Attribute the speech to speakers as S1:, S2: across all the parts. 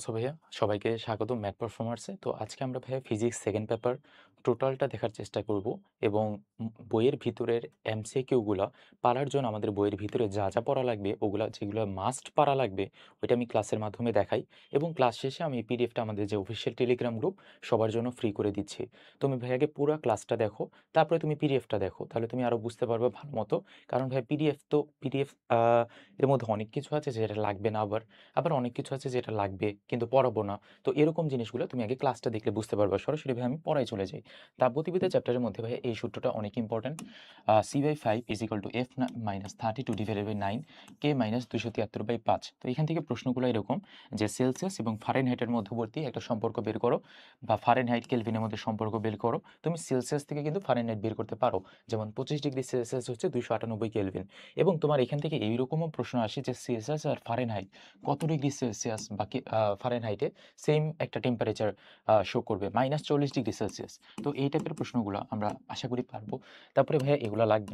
S1: So ভাইয়া সবাইকে স্বাগত ম্যাথ পারফরমার্সে। তো আজকে আমরা ভাইয়া ফিজিক্স সেকেন্ড পেপার টোটালটা দেখার চেষ্টা করব এবং বইয়ের ভিতরের এমসিকিউগুলা পারার জন্য আমাদের বইয়ের ভিতরে যা যা পড়া লাগবে ওগুলা যেগুলো মাস্ট পারা লাগবে ওইটা আমি ক্লাসের মাধ্যমে দেখাই এবং ক্লাস শেষে আমি পিডিএফটা আমাদের যে অফিসিয়াল টেলিগ্রাম গ্রুপ সবার জন্য ফ্রি করে দিচ্ছি। তুমি ভাইয়াকে পুরো ক্লাসটা দেখো, তারপরে তুমি পিডিএফটা দেখো, তাহলে তুমি আরও বুঝতে পারবে ভালো মতো। কারণ ভাইয়া পিডিএফ এর মধ্যে অনেক কিছু আছে যেটা লাগবে না, আবার আবার অনেক কিছু আছে যেটা লাগবে কিন্তু পড়াবো না। তো এরকম জিনিসগুলো তুমি আগে ক্লাসটা দেখলে বুঝতে পারবে। সরাসরি ভাই আমি পড়ায় চলে যাই। তাপগতিবিদ্যা চ্যাপ্টারের মধ্যে ভাই এই সূত্রটা অনেক ইম্পর্টেন্ট। C/5 = F - 32 / 9 K - 273/5। তো এখান থেকে প্রশ্নগুলো এরকম যে সেলসিয়াস এবং ফারেনহাইটের মধ্যবর্তী একটা সম্পর্ক বের করো, বা ফারেনহাইট কেলভিনের মধ্যে সম্পর্ক বের করো। তুমি সেলসিয়াস থেকে কিন্তু ফারেনহাইট বের করতে পারো, যেমন 25 ডিগ্রি সেলসিয়াস হচ্ছে 298 কেলভিন। এবং তোমার এখান থেকে এইরকমও প্রশ্ন আসে যে সেলসিয়াস আর ফারেনহাইট কত ডিগ্রি সেলসিয়াস বা ফারেনহাইটে সেম একটা টেম্পারেচার শো করবে, -40 ডিগ্রি সেলসিয়াস। তো এই টাইপের প্রশ্নগুলো আমরা আশা করি পারবো। তারপরে ভাইয়া এগুলা লাগবে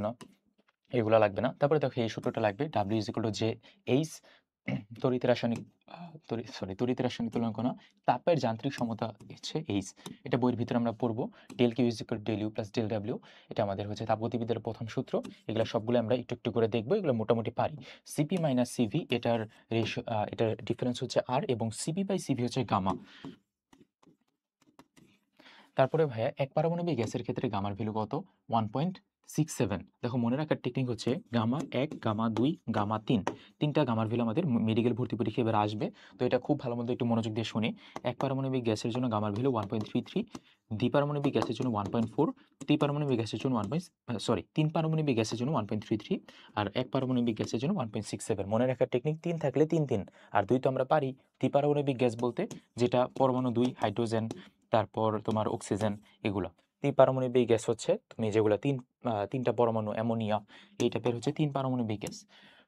S1: না। তারপরে দেখো এই সূত্রটা লাগবে, W = J/H। তড়িৎ রাসায়নিক তড়িৎ রাসায়নিক তুলনা তাপের যান্ত্রিক সমতা হচ্ছে এইচ। এটা বইয়ের ভিতরে আমরা পড়বো। ΔQ = ΔU + ΔW। এটা আমাদের হচ্ছে তাপগতিবিদ্যার প্রথম সূত্র। এগুলো সবগুলো আমরা একটু একটু করে দেখবো, এগুলো মোটামুটি পারি। সিপি মাইনাস সিভি এটার ডিফারেন্স হচ্ছে আর, এবং সিপি/সিভি হচ্ছে গামা। তারপরে ভাইয়া এক পারমাণবিক গ্যাসের ক্ষেত্রে গামার ভ্যালু কত? 1.67। দেখো মনে রাখার টেকনিক হচ্ছে গামা 1, গামা 2, গামা 3, তিনটা গামার ভ্যালু আমাদের মেডিকেল ভর্তি পরীক্ষা এবার আসবে। তো এটা খুব ভালো মতো একটু মনোযোগ দিয়ে শুনি। এক পারমাণবিক গ্যাসের জন্য গামার ভ্যালু 1.33, দ্বিপারমাণবিক গ্যাসের জন্য 1.4, ত্রিপারমাণবিক গ্যাসের জন্য তিন পারমাণবিক গ্যাসের জন্য 1.33, আর এক পারমাণবিক গ্যাসের জন্য 1.67। মনে রাখার টেকনিক 3 থাকলে 3 3, আর 2 তো আমরা পারি। ত্রিপারমাণবিক গ্যাস বলতে যেটা পরমাণু 2 হাইড্রোজেন, তারপর তোমার অক্সিজেন, এগুলো। পারমাণবিক গ্যাস হচ্ছে তুমি যেগুলো তিনটা পরমাণু অ্যামোনিয়া, এই টাইপের হচ্ছে তিন পারমাণবিক গ্যাস।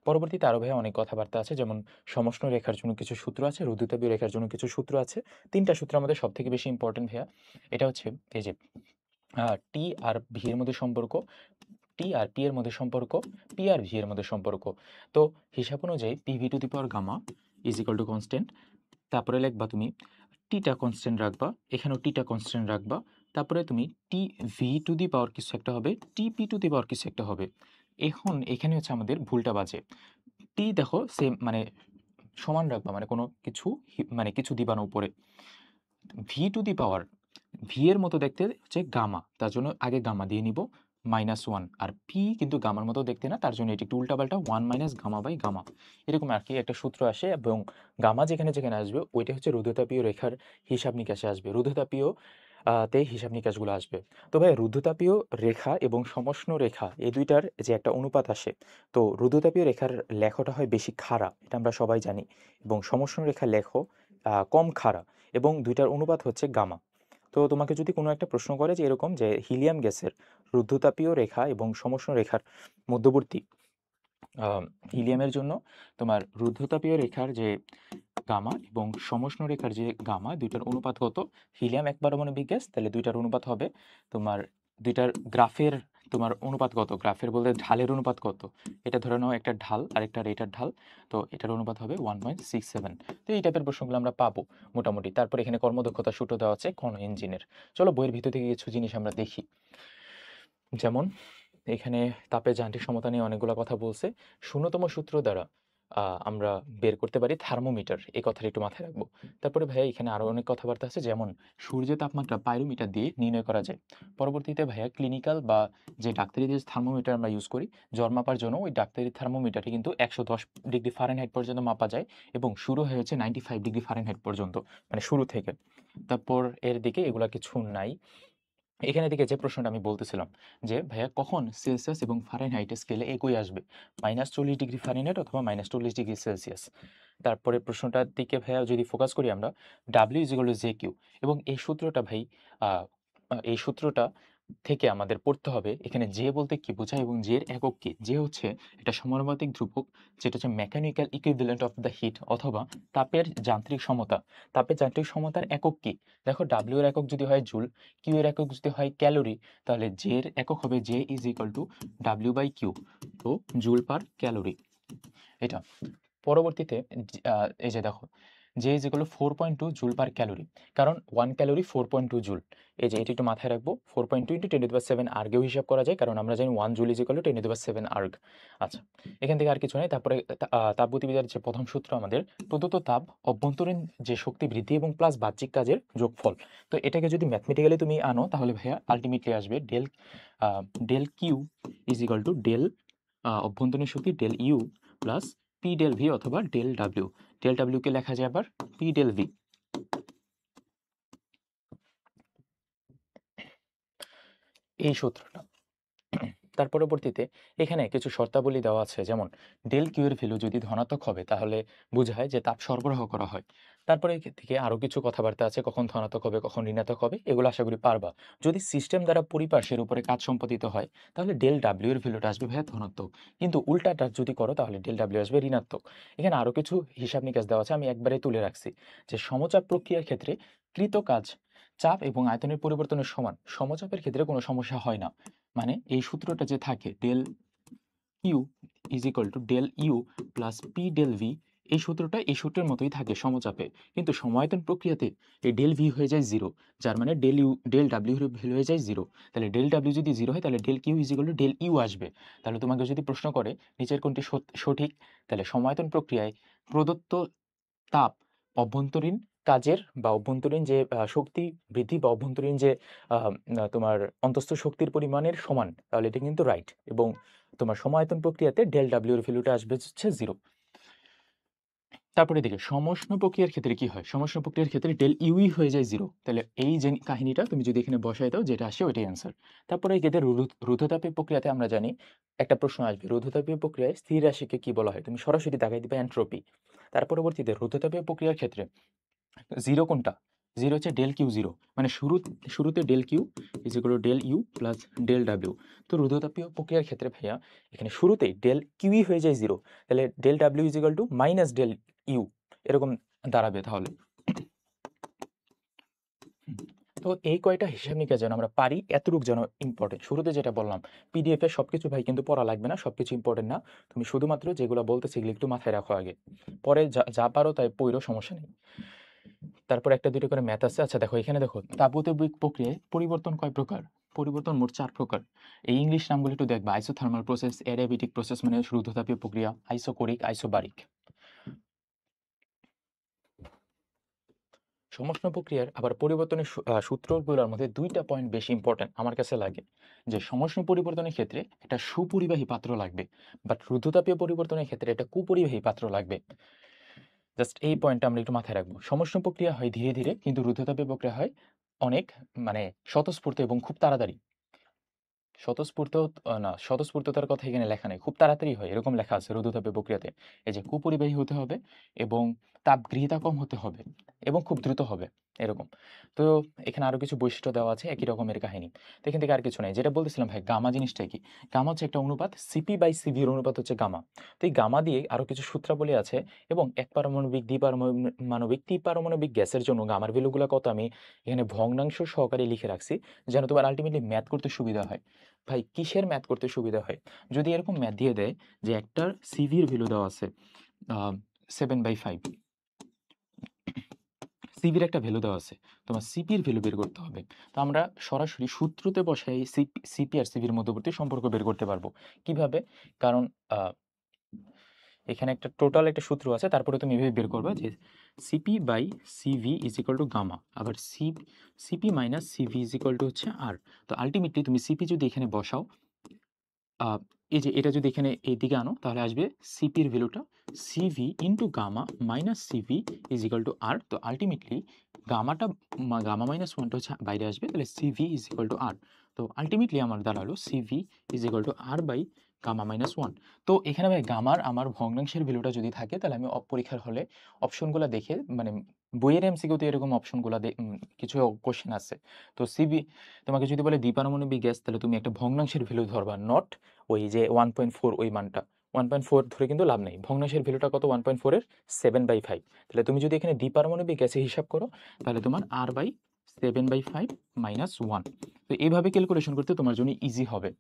S1: পরবর্তীতে আরো ভাই অনেক কথাবার্তা আছে, যেমন সমষ্ণ রেখার জন্য কিছু সূত্র আছে, রুদ্রতাপীয় রেখার জন্য কিছু সূত্র আছে। তিনটা সূত্র আমাদের সব থেকে বেশি ইম্পর্টেন্ট ভাইয়া। এটা হচ্ছে এই যে টি আর ভি এর মধ্যে সম্পর্ক, টি আর পি এর মধ্যে সম্পর্ক, পি আর ভি এর মধ্যে সম্পর্ক। তো হিসাব অনুযায়ী PV⁴ = কনস্ট্যান্ট। তারপরে লিখবা তুমি টিটা কনস্ট্যান্ট রাখবা, এখানেও টিটা কনস্ট্যান্ট রাখবা। তারপরে তুমি TV⁴ কিছু একটা হবে, TP⁴ কিছু একটা হবে। এখন এখানে হচ্ছে আমাদের ভুলটা বাজে। টি দেখো সেম মানে সমান রাখবা, মানে কোনো কিছু মানে কিছু দিবা না উপরে। V⁴ ভি এর মতো দেখতে হচ্ছে গামা, তার জন্য আগে গামা দিয়ে নিব -1। আর পি কিন্তু গামার মতো দেখতে না, তার জন্য এটি একটু উল্টাপাল্টা 1 - গামা/গামা, এরকম আর কি একটা সূত্র আসে। এবং গামা যেখানে যেখানে আসবে ওইটা হচ্ছে রুদ্ধতাপীয় রেখার হিসাব নিকাশে আসবে, রুদ্ধতাপীয় তে হিসাব নিকাশগুলো আসবে। তো ভাই রুদ্ধতাপীয় রেখা এবং সমষ্ণ রেখা এই দুইটার যে একটা অনুপাত আসে, তো রুদ্ধতাপীয় রেখার লেখটা হয় বেশি খাড়া, এটা আমরা সবাই জানি, এবং সমষ্ণ রেখার লেখ কম খাড়া, এবং দুইটার অনুপাত হচ্ছে গামা। তো তোমাকে যদি কোনো একটা প্রশ্ন করে যে এরকম যে হিলিয়াম গ্যাসের রুদ্ধতাপীয় রেখা এবং সমষ্ণ রেখার মধ্যবর্তী, আহ, হিলিয়ামের জন্য তোমার রুদ্ধতাপীয় রেখার যে গামা এবং সমষ্ণ রেখার যে গামা, দুইটার অনুপাত কত? হিলিয়াম এক পারমাণবিক গ্যাস, তাহলে দুইটার অনুপাত হবে তোমার দুইটার গ্রাফের তোমার অনুপাত কত? গ্রাফের বলতে ঢালের অনুপাত কত? এটা ধরে নাও একটা ঢাল আর একটা এটার ঢাল, তো এটার অনুপাত হবে 1.67। তো এই টাইপের প্রশ্নগুলো আমরা পাবো মোটামুটি। তারপর এখানে কর্মদক্ষতা সূত্র দেওয়া আছে কোন ইঞ্জিনের। চলো বইয়ের ভিতর থেকে কিছু জিনিস আমরা দেখি। যেমন এখানে তাপের যান্ত্রিক সমতা নিয়ে অনেকগুলো কথা বলছে। 0তম সূত্র দ্বারা আমরা বের করতে পারি থার্মোমিটার, এই কথাটা একটু মাথায় রাখবো। তারপরে ভাইয়া এখানে আরো অনেক কথাবার্তা আছে, যেমন সূর্যের তাপমাত্রা পাইরোমিটার দিয়ে নির্ণয় করা যায়। পরবর্তীতে ভাইয়া ক্লিনিক্যাল বা যে ডাক্তারি যে থার্মোমিটার আমরা ইউজ করি জ্বর মাপার জন্য, ওই ডাক্তারি থার্মোমিটারটি কিন্তু 110 ডিগ্রি ফারেনহাইট পর্যন্ত মাপা যায়, এবং শুরু হয়েছে 95 ডিগ্রি ফারেনহাইট পর্যন্ত, মানে শুরু থেকে। তারপর এর দিকে এগুলা কিছু নাই। এখানে দিকে যে প্রশ্নটা আমি বলতেছিলাম যে ভাইয়া কখন সেলসিয়াস এবং ফারেনহাইট স্কেলে একই আসবে, -40 ডিগ্রি ফারেনহাইট অথবা -40 ডিগ্রি সেলসিয়াস। তারপরে প্রশ্নটার দিকে ভাইয়া যদি ফোকাস করি আমরা, W = Jq, এবং এই সূত্রটা ভাই আহ, এই সূত্রটা থেকে আমাদের পড়তে হবে এখানে জে বলতে কি বোঝায় এবং জে এর একক কি। জে হচ্ছে এটা সমানুপাতিক ধ্রুবক, যেটা হচ্ছে mechanical equivalent of the heat, অথবা তাপের যান্ত্রিক সমতা। তাপের যান্ত্রিক সমতার একক কি? দেখো ডাব্লিউ এর একক যদি হয় জুল, কিউ এর একক যদি হয় ক্যালোরি, তাহলে জে এর একক হবে J = W/Q, তো জুল পার ক্যালোরি। এটা পরবর্তীতে এই যে দেখো J is equal two 4.2 joule per calorie, কারণ 1 ক্যালোরি 4.2 জুল। এই যে এটি একটু মাথায় রাখবো, 4.2 ইন্টু 10⁻7 আর্গেও হিসাব করা যায়, কারণ আমরা জানি 1 joule is equal two 10⁻7 erg. আচ্ছা, এখান থেকে আর কিছু নেই। তারপরে তাপগতিবিদ্যার যে প্রথম সূত্র আমাদের, প্রদত্ত তাপ অভ্যন্তরীণ যে শক্তি বৃদ্ধি এবং প্লাস বাহ্যিক কাজের যোগফল। তো এটাকে যদি ম্যাথমেটিক্যালি তুমি আনো তাহলে ভাইয়া আলটিমেটলি আসবে del Q is equal to del অভ্যন্তরীণ শক্তি del U plus P del V অথবা ডেল ডাব্লিউ। ডেল ডাব্লিউকে লেখা যায় আবার পি ডেল ভি। এই সূত্রটা। তার পরবর্তীতে এখানে কিছু শর্তাবলী দেওয়া আছে, যেমন ডেল কিউ এর ভ্যালু যদি ধনাত্মক হবে তাহলে বোঝায় যে তাপ সরবরাহ করা হয়। তারপরে থেকে আরও কিছু কথাবার্তা আছে, কখন ধনাত্মক হবে কখন ঋণাত্মক হবে, এগুলো আশা করি পারবা। যদি সিস্টেম দ্বারা পরিপার্শ্বের উপরে কাজ সম্পাদিত হয় তাহলে ডেল ডাব্লিউ এর ভ্যালুটা আসবে ভাইয়া ধনাত্মক, কিন্তু উল্টাটা যদি করো তাহলে ডেল ডাব্লিউ আসবে ঋণাত্মক। এখানে আরও কিছু হিসাব নিকাশ দেওয়া আছে, আমি একবারে তুলে রাখছি যে সমচাপ প্রক্রিয়ার ক্ষেত্রে কৃত কাজ চাপ এবং আয়তনের পরিবর্তনের সমান, সমচাপের ক্ষেত্রে কোনো সমস্যা হয় না। মানে এই সূত্রটা যে থাকে del Q is equal to del U plus P del V, এই সূত্রটা এই সূত্রের মতোই থাকে সমচাপে, কিন্তু সমায়তন প্রক্রিয়াতে এই ডেল ভি হয়ে যায় জিরো, যার মানে ডেল ডাব্লিউ ভ্যালু হয়ে যায় জিরো। তাহলে ডেল ডাব্লিউ যদি জিরো হয় তাহলে del Q is equal to del U আসবে। তাহলে তোমাকে যদি প্রশ্ন করে নিচের কোনটি সঠিক, তাহলে সমায়তন প্রক্রিয়ায় প্রদত্ত তাপ অভ্যন্তরীণ কাজের বা অভ্যন্তরীণ যে শক্তি বৃদ্ধি বা অভ্যন্তরীণ যে তোমার অন্তস্থ শক্তির পরিমাণের সমান, তাহলে এটা কিন্তু রাইট। এবং তোমার সমায়তন প্রক্রিয়াতে ডেল ডাব্লিউ এর ভ্যালুটা আসবে হচ্ছে জিরো। তারপরে দেখে সমষ্ণ প্রক্রিয়ার ক্ষেত্রে কি হয়, সমষ্ণ প্রক্রিয়ার ক্ষেত্রে ডেল ইউই হয়ে যায় জিরো। তাহলে এই যে কাহিনীটা তুমি যদি এখানে বসাই দাও, যেটা আসে ওইটাই অ্যান্সার। তারপরে এদের রুদ্ধতাপীয় প্রক্রিয়াতে আমরা জানি একটা প্রশ্ন আসবে, রুদ্ধতাপীয় প্রক্রিয়ায় স্থির রাশিকে কি বলা হয়, তুমি সরাসরি দেখাই দিবে এন্ট্রপি। তার পরবর্তীতে রুদ্ধতাপীয় প্রক্রিয়ার ক্ষেত্রে জিরো কোনটা, জিরো হচ্ছে ডেল কিউ জিরো, মানে শুরুতে del Q is equal to del U plus del W. তো রুদ্ধতাপীয় প্রক্রিয়ার ক্ষেত্রে ভাইয়া এখানে শুরুতেই ডেল কিউই হয়ে যায় জিরো, তাহলে del W is equal to minus del U, এরকম দাঁড়াবে তাহলে। তো এই কয়টা হিসাব নিকাশ যেন আমরা পারি, এতটুক যেন ইম্পর্টেন্ট। শুরুতে যেটা বললাম, পিডিএফ এর সবকিছু ভাই কিন্তু পড়া লাগবে না, সবকিছু ইম্পর্টেন্ট না, তুমি শুধুমাত্র যেগুলো বলতেছি এগুলো একটু মাথায় রাখো আগে, পরে যা পারো তাই পড়ো, সমস্যা নেই। তারপর একটা দুটো করে ম্যাথ আছে। আচ্ছা দেখো, এখানে দেখো তাপগতিক প্রক্রিয়ায় পরিবর্তন কয় প্রকার, পরিবর্তন মোট 4 প্রকার। এই ইংলিশ নামগুলো একটু দেখবা, আইসোথার্মাল প্রসেস, অ্যাডিয়াবেটিক প্রসেস মানে রুদ্ধতাপীয় প্রক্রিয়া, আইসোকোরিক, আইসোবারিক। সমষ্ণ প্রক্রিয়ার আবার পরিবর্তনের সূত্রগুলোর মধ্যে দুইটা পয়েন্ট বেশি ইম্পর্টেন্ট আমার কাছে লাগে, যে সমষ্ণ পরিবর্তনের ক্ষেত্রে একটা সুপরিবাহী পাত্র লাগবে, বাট রুদ্ধতাপীয় পরিবর্তনের ক্ষেত্রে একটা কুপরিবাহী পাত্র লাগবে। জাস্ট এই পয়েন্টটা আমরা একটু মাথায় রাখবো। সমষ্ণ প্রক্রিয়া হয় ধীরে ধীরে, কিন্তু রুদ্ধতাপীয় প্রক্রিয়া হয় অনেক মানে স্বতঃস্ফূর্ত এবং খুব তাড়াতাড়ি। স্বতঃস্ফূর্ততার কথা এখানে লেখা নেই, খুব তাড়াতাড়ি হয় এরকম লেখা আছে রুদ্ধতাপীয় প্রক্রিয়াতে। এই যে কুপরিবাহী হতে হবে এবং তাপগৃহীতা কম হতে হবে এবং খুব দ্রুত হবে এরকম। তো এখানে আরো কিছু বৈশিষ্ট্য দেওয়া আছে, একই রকমের কাহিনী। তো এখান থেকে আর কিছু নাই, যেটা বলতেছিলাম ভাই, গামা জিনিসটা কি, গামা হচ্ছে একটা অনুপাত, সিপি বাই সিভির অনুপাত হচ্ছে গামা। তো এই গামা দিয়ে আরো কিছু সূত্রাবলী আছে, এবং এক পারমাণবিক দ্বিপারমাণবিক ত্রিপারমাণবিক গ্যাসের জন্য গামার ভ্যালুগুলো কত আমি এখানে ভগ্নাংশ সহকারে লিখে রাখছি, যেন তোমার আলটিমেটলি ম্যাথ করতে সুবিধা হয়। ভাই কিসের ম্যাথ করতে সুবিধা হয়, যদি এরকম ম্যাথ দিয়ে দেয় যে একটার সিভির ভ্যালু দেওয়া আছে 7/5, সিভির একটা ভ্যালু দেওয়া আছে, তোমার সিপির ভ্যালু বের করতে হবে। তো আমরা সরাসরি সূত্রতে বসাই সিপি আর সিভির মধ্যবর্তী সম্পর্ক বের করতে পারবো। কিভাবে, কারণ এখানে একটা টোটাল একটা সূত্র আছে, তারপরে তুমি এভাবে বের করবে যে CP by CV is equal to gamma, আবার CP minus CV is equal to হচ্ছে আর। তো আলটিমেটলি তুমি সিপি যদি এখানে বসাও, এই যে এটা যদি এখানে এইদিকে আনো তাহলে আসবে সিপির ভ্যালুটা CV into gamma minus CV is equal to R. তো আলটিমেটলি গামাটা গামা মাইনাস ওয়ানটা হচ্ছে বাইরে আসবে, তাহলে CV is equal to R. তো আলটিমেটলি আমার দাঁড়ালো CV is equal to R by gamma minus one. তো এখানে ভাই গামার আমার ভগ্নাংশের ভ্যালুটা যদি থাকে তাহলে আমি পরীক্ষার হলে অপশনগুলো দেখে, মানে বইয়ের এমসিকিউতে এরকম অপশনগুলো কিছু কোশ্চেন আছে। তো সিভি তোমাকে যদি বলে দ্বিপারমাণবিক গ্যাস, তাহলে তুমি একটা ভগ্নাংশের ভ্যালু ধরবা, নট ওই যে 1.4 ওই মানটা। 1.4 ধরে কিন্তু লাভ নেই, ভগ্নাংশের ভ্যালুটা কত 1.4 এর 7/5। তাহলে তুমি যদি এখানে দ্বিপারমাণবিক গ্যাসে হিসাব করো তাহলে তোমার আর বাই 7/5 মাইনাস ওয়ান। তো এইভাবে ক্যালকুলেশন করতে তোমার জন্য ইজি হবে।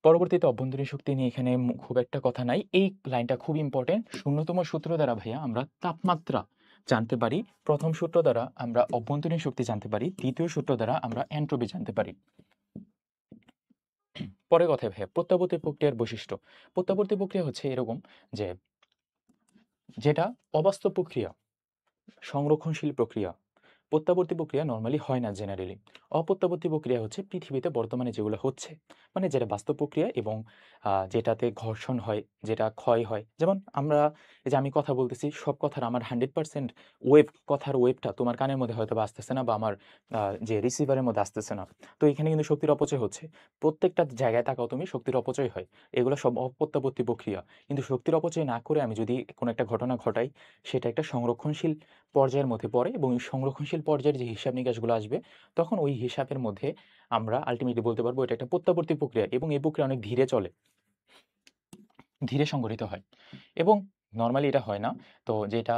S1: পরবর্তীতে অভ্যন্তরীণ শক্তি নিয়ে এখানে খুব একটা কথা নাই। এই লাইনটা খুব ইম্পর্টেন্ট। শূন্যতম সূত্র দ্বারা ভাইয়া আমরা তাপমাত্রা জানতে পারি। প্রথম সূত্র দ্বারা আমরা অভ্যন্তরীণ শক্তি জানতে পারি। দ্বিতীয় সূত্র দ্বারা আমরা এন্ট্রপি জানতে পারি। পরের কথায় ভাইয়া প্রত্যাবর্তী প্রক্রিয়ার বৈশিষ্ট্য। প্রত্যাবর্তী প্রক্রিয়া হচ্ছে এরকম যে যেটা অবাস্তব প্রক্রিয়া, সংরক্ষণশীল প্রক্রিয়া। প্রত্যাবর্তী প্রক্রিয়া নরমালি হয় না জেনারেলি। অপ্রত্যাবর্তী প্রক্রিয়া হচ্ছে পৃথিবীতে বর্তমানে যেগুলো হচ্ছে, মানে যেটা বাস্তব প্রক্রিয়া এবং যেটাতে ঘর্ষণ হয়, যেটা ক্ষয় হয়। যেমন আমরা এই যে আমি কথা বলতেছি, সব কথার আমার 100% কথার ওয়েভটা তোমার কানের মধ্যে হয়তোবা আসতেছে না, বা আমার যে রিসিভারের মধ্যে আসতেছে না। তো এখানে কিন্তু শক্তির অপচয় হচ্ছে। প্রত্যেকটা জায়গায় তাকাও তুমি, শক্তির অপচয় হয়। এগুলো সব অপ্রত্যাবর্তী প্রক্রিয়া। কিন্তু শক্তির অপচয় না করে আমি যদি কোনো একটা ঘটনা ঘটাই, সেটা একটা সংরক্ষণশীল পর্যায়ের মধ্যে পড়ে, এবং এই সংরক্ষণশীল পর্যায়ের যে হিসাব নিকাশগুলো আসবে, তখন ওই হিসাবের মধ্যে আমরা আল্টিমেটলি বলতে পারবো এটা একটা প্রত্যাবর্তী প্রক্রিয়া, এবং এই প্রক্রিয়া অনেক ধীরে চলে, ধীরে সংঘটিত হয়, এবং নর্মালি এটা হয় না। তো যেটা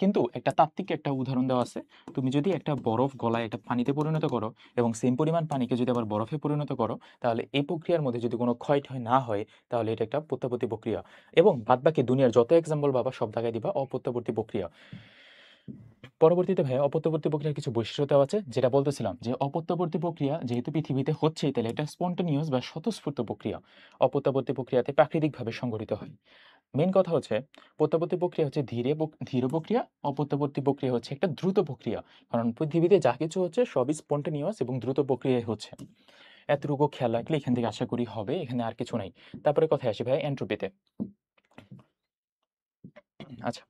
S1: কিন্তু একটা তাত্ত্বিক একটা উদাহরণ দেওয়া আছে। তুমি যদি একটা বরফ গলায় একটা পানিতে পরিণত করো, এবং সেম পরিমাণ পানিকে যদি আবার বরফে পরিণত করো, তাহলে এই প্রক্রিয়ার মধ্যে যদি কোনো ক্ষয় টয় না হয়, তাহলে এটা একটা প্রত্যাবর্তী প্রক্রিয়া। এবং বাদবাকি দুনিয়ার যত এক্সাম্পল বাবা সব জায়গায় দিবা অপ্রত্যাবর্তী প্রক্রিয়া। পরবর্তীতে ভাইয়া অপত্যবর্তী প্রক্রিয়ার কিছু বৈশিষ্ট্য দেওয়া আছে, যেটা বলতেছিলাম যে অপত্যবর্তী প্রক্রিয়া যেহেতু পৃথিবীতে হচ্ছেই, তাহলে এটা স্পন্টেনিয়াস বা স্বতঃস্ফূর্ত প্রক্রিয়া। অপত্যবর্তী প্রক্রিয়াতে প্রাকৃতিকভাবে সংঘটিত হয়। মেইন কথা হচ্ছে প্রত্যাবর্তী প্রক্রিয়া হচ্ছে ধীর প্রক্রিয়া, অপত্যবর্তী প্রক্রিয়া হচ্ছে একটা দ্রুত প্রক্রিয়া। কারণ পৃথিবীতে যা কিছু হচ্ছে সবই স্পন্টেনিয়াস এবং দ্রুত প্রক্রিয়ায় হচ্ছে। এতটুকু খেয়াল রাখলে এখান থেকে আশা করি হবে, এখানে আর কিছু নাই। তারপরে কথায় আসি ভাই এন্ট্রপিতে। আচ্ছা,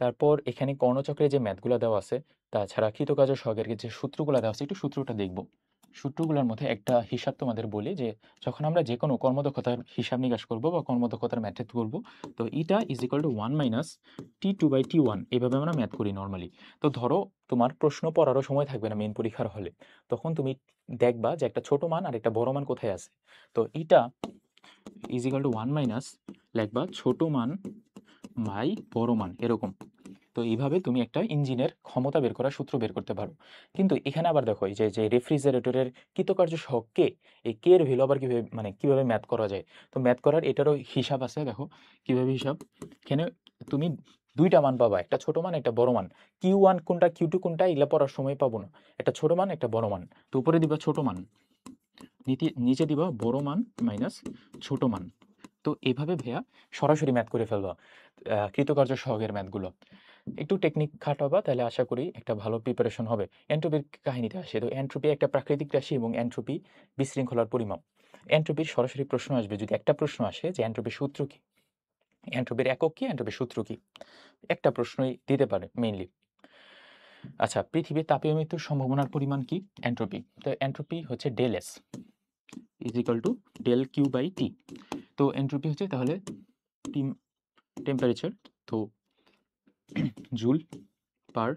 S1: তারপর এখানে কর্ণচক্রে যে ম্যাথগুলো দেওয়া আছে, তাছাড়া কৃতকার্য সহগের যে সূত্রগুলো দেওয়া আছে, একটু সূত্রটা দেখব। সূত্রগুলোর মধ্যে একটা হিসাব তোমাদের বলি, যে যখন আমরা যে কোনো কর্মদক্ষতার হিসাব নিকাশ করব বা কর্মদক্ষতার ম্যাথ করব, তো ইটা is equal to 1 minus T2/T1, এভাবে আমরা ম্যাথ করি নর্মালি। তো ধরো তোমার প্রশ্ন পড়ারও সময় থাকবে না মেইন পরীক্ষার হলে, তখন তুমি দেখবা যে একটা ছোট মান আর একটা বড় মান কোথায় আছে। তো ইটা ইজ ইকুয়াল টু 1 মাইনাস লিখবা ছোট মান বাই বড় মান, এরকম। তো এইভাবে তুমি একটা ইঞ্জিনের ক্ষমতা বের করার সূত্র বের করতে পারো। কিন্তু এখানে আবার দেখো, এই যে যে রেফ্রিজারেটরের কৃতকার্য সহগ কে, এই কে এর ভ্যালু আবার কিভাবে, মানে কিভাবে ম্যাথ করা যায়। তো ম্যাথ করার এটারও হিসাব আছে, দেখো কিভাবে হিসাব। এখানে তুমি দুইটা মান পাবা, একটা ছোট মান একটা বড় মান। Q1 কোনটা Q2 কোনটা এগুলা পড়ার সময় পাবো না। একটা ছোট মান একটা বড় মান, তো উপরে দিবা ছোট মান, নিচে দিবা বড় মান মাইনাস ছোট মান। তো এভাবে ভাইয়া সরাসরি ম্যাথ করে ফেলবা কৃতকার্য সহগের ম্যাথগুলো। একটু টেকনিক খাটাবা, তাহলে আশা করি একটা ভালো প্রিপারেশন হবে। এন্ট্রপির কাহিনীতে আসে, তো এন্ট্রপি একটা প্রাকৃতিক রাশি এবং এন্ট্রপি বিশৃঙ্খলার পরিমাপ। এন্ট্রপির সরাসরি প্রশ্ন আসবে, যদি একটা প্রশ্ন আসে যে এন্ট্রপির সূত্র কি, এন্ট্রপির একক কি, এন্ট্রপির সূত্র কি, একটা প্রশ্নই দিতে পারে মেইনলি। আচ্ছা, পৃথিবীর তাপীয় মৃত্যুর সম্ভাবনার পরিমাণ কি, এন্ট্রপি। তো এন্ট্রপি হচ্ছে del S is equal to del Q by T. তো এন্ট্রপি হচ্ছে তাহলে টেম্পারেচার, তো জুল পার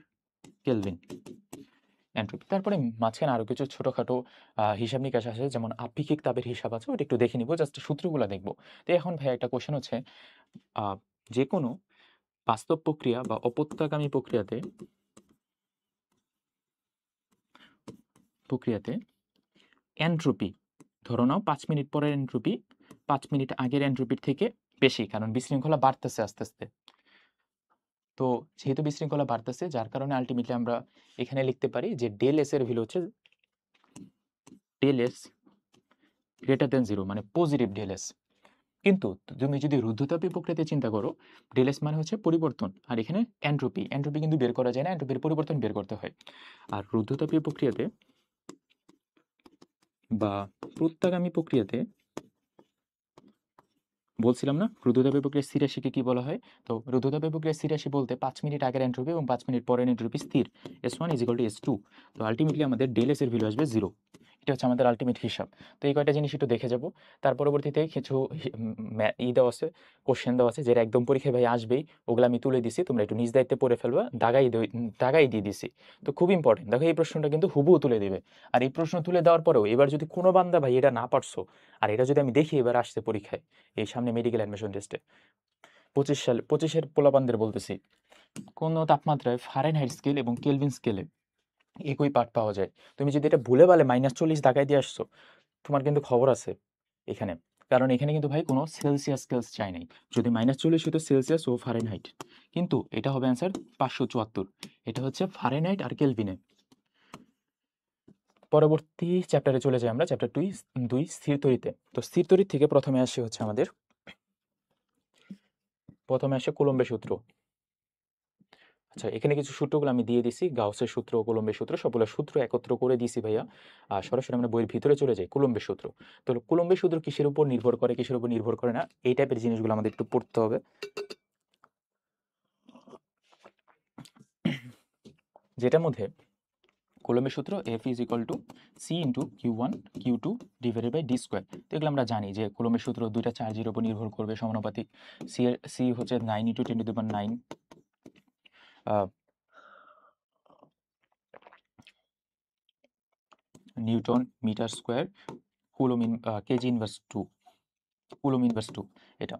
S1: কেলভিন এন্ট্রপি। তারপরে মাঝখানে আরো কিছু ছোটখাটো হিসাব নিকাশ আছে, যেমন আপেক্ষিক তাপের হিসাব আছে, ওটা একটু দেখে নিব, জাস্ট সূত্রগুলো দেখবো। তো এখন ভাই একটা কোশ্চেন হচ্ছে, যে কোনো বাস্তব প্রক্রিয়া বা অপত্যগামী প্রক্রিয়াতে এন্ট্রপি ধরো নাও 5 মিনিট পরের এন্ট্রপি 5 মিনিট আগের এন্ট্রপির থেকে বেশি, কারণ বিশৃঙ্খলা বাড়তেছে আস্তে আস্তে। তো যেহেতু বিশৃঙ্খলা বাড়তেছে, যার কারণে আলটিমেটলি আমরা এখানে লিখতে পারি যে ডেল এস এর ভ্যালু হচ্ছে del S greater than zero, মানে পজিটিভ ডেল এস। কিন্তু তুমি যদি রুদ্ধতাপীয় প্রক্রিয়াতে চিন্তা করো, ডেল এস মানে হচ্ছে পরিবর্তন, আর এখানে এন্ট্রপি, এন্ট্রপি কিন্তু বের করা যায় না, এন্ট্রপির পরিবর্তন বের করতে হয়। আর রুদ্ধতাপীয় প্রক্রিয়াতে বা প্রত্যাগামী প্রক্রিয়াতে বলছিলাম না, রুদ্ধতাপীয় প্রক্রিয়ার স্থির রাশিকে কি বলা হয়। তো রুদ্ধতাপীয় প্রক্রিয়ার স্থির রাশি বলতে 5 মিনিট আগের এন্ট্রপি এবং 5 মিনিট পরের এন্ট্রপি স্থির, S1 is equal two S2। তো আলটিমেটলি আমাদের ডেল এস এর ভ্যালু আসবে 0। এটা হচ্ছে আমাদের আলটিমেট হিসাব। তো এই কয়টা জিনিস একটু দেখে যাব। তার পরবর্তীতে কিছু দেওয়া আছে, কোশ্চেন দেওয়া আছে, যেটা একদম পরীক্ষায় ভাই আসবেই, ওগুলো আমি তুলে দিছি, তোমরা একটু নিজ দায়িত্বে পড়ে ফেলবা, দাগাই দিয়ে দিছি। তো খুব ইম্পর্টেন্ট, দেখো এই প্রশ্নটা কিন্তু হুবহু তুলে দেবে। আর এই প্রশ্ন তুলে দেওয়ার পরেও এবার যদি কোনো বান্দা ভাই এটা না পারছো, আর এটা যদি আমি দেখি এবার আসছে পরীক্ষায়, এই সামনে মেডিকেল অ্যাডমিশন টেস্টে 25-এর পোলাপানদের বলতেছি, কোন তাপমাত্রায় ফারেনহাইট স্কেল এবং কেলভিন স্কেলে একই পাঠ পাওয়া যায়। তুমি যদি এটা ভুলে ভালে -40 দাগায় দিয়ে আসছো, তোমার কিন্তু খবর আছে, এখানে, কারণ এখানে কিন্তু ভাই কোনো সেলসিয়াস স্কেলস চাই নাই। যদি -40 হতো সেলসিয়াস ও ফারেনহাইট, কিন্তু এটা হবে অ্যান্সার 574। এটা হচ্ছে ফারেনহাইট আর কেলভিনে। পরবর্তী চ্যাপ্টারে চলে যাই আমরা, চ্যাপ্টার 2 স্থির তড়িতে। তো স্থির তড়িৎ থেকে প্রথমে হচ্ছে আমাদের কুলম্বের সূত্র। আচ্ছা, এখানে কিছু সূত্রগুলো আমি দিয়ে দিছি, গাউসের সূত্র, কুলম্বের সূত্র, সবগুলো সূত্র একত্র করে দিছি ভাইয়া। আর সরাসরি আমরা বইয়ের ভিতরে চলে যাই, কুলম্বের সূত্র। তো কুলম্বের সূত্র কিসের উপর নির্ভর করে, কিসের উপর নির্ভর করে না, এই টাইপের জিনিসগুলো আমাদের একটু পড়তে হবে। যেটার মধ্যে কুলম্বের সূত্র F is equal to C into Q1 Q2 divided by D square. তো এগুলো আমরা জানি যে কুলম্বের সূত্র দুইটা চার্জের উপর নির্ভর করবে, সমানুপাতিক। সি হচ্ছে 9 into 10⁹ newton metre square coulomb KG inverse 2, coulomb inverse 2 এটা।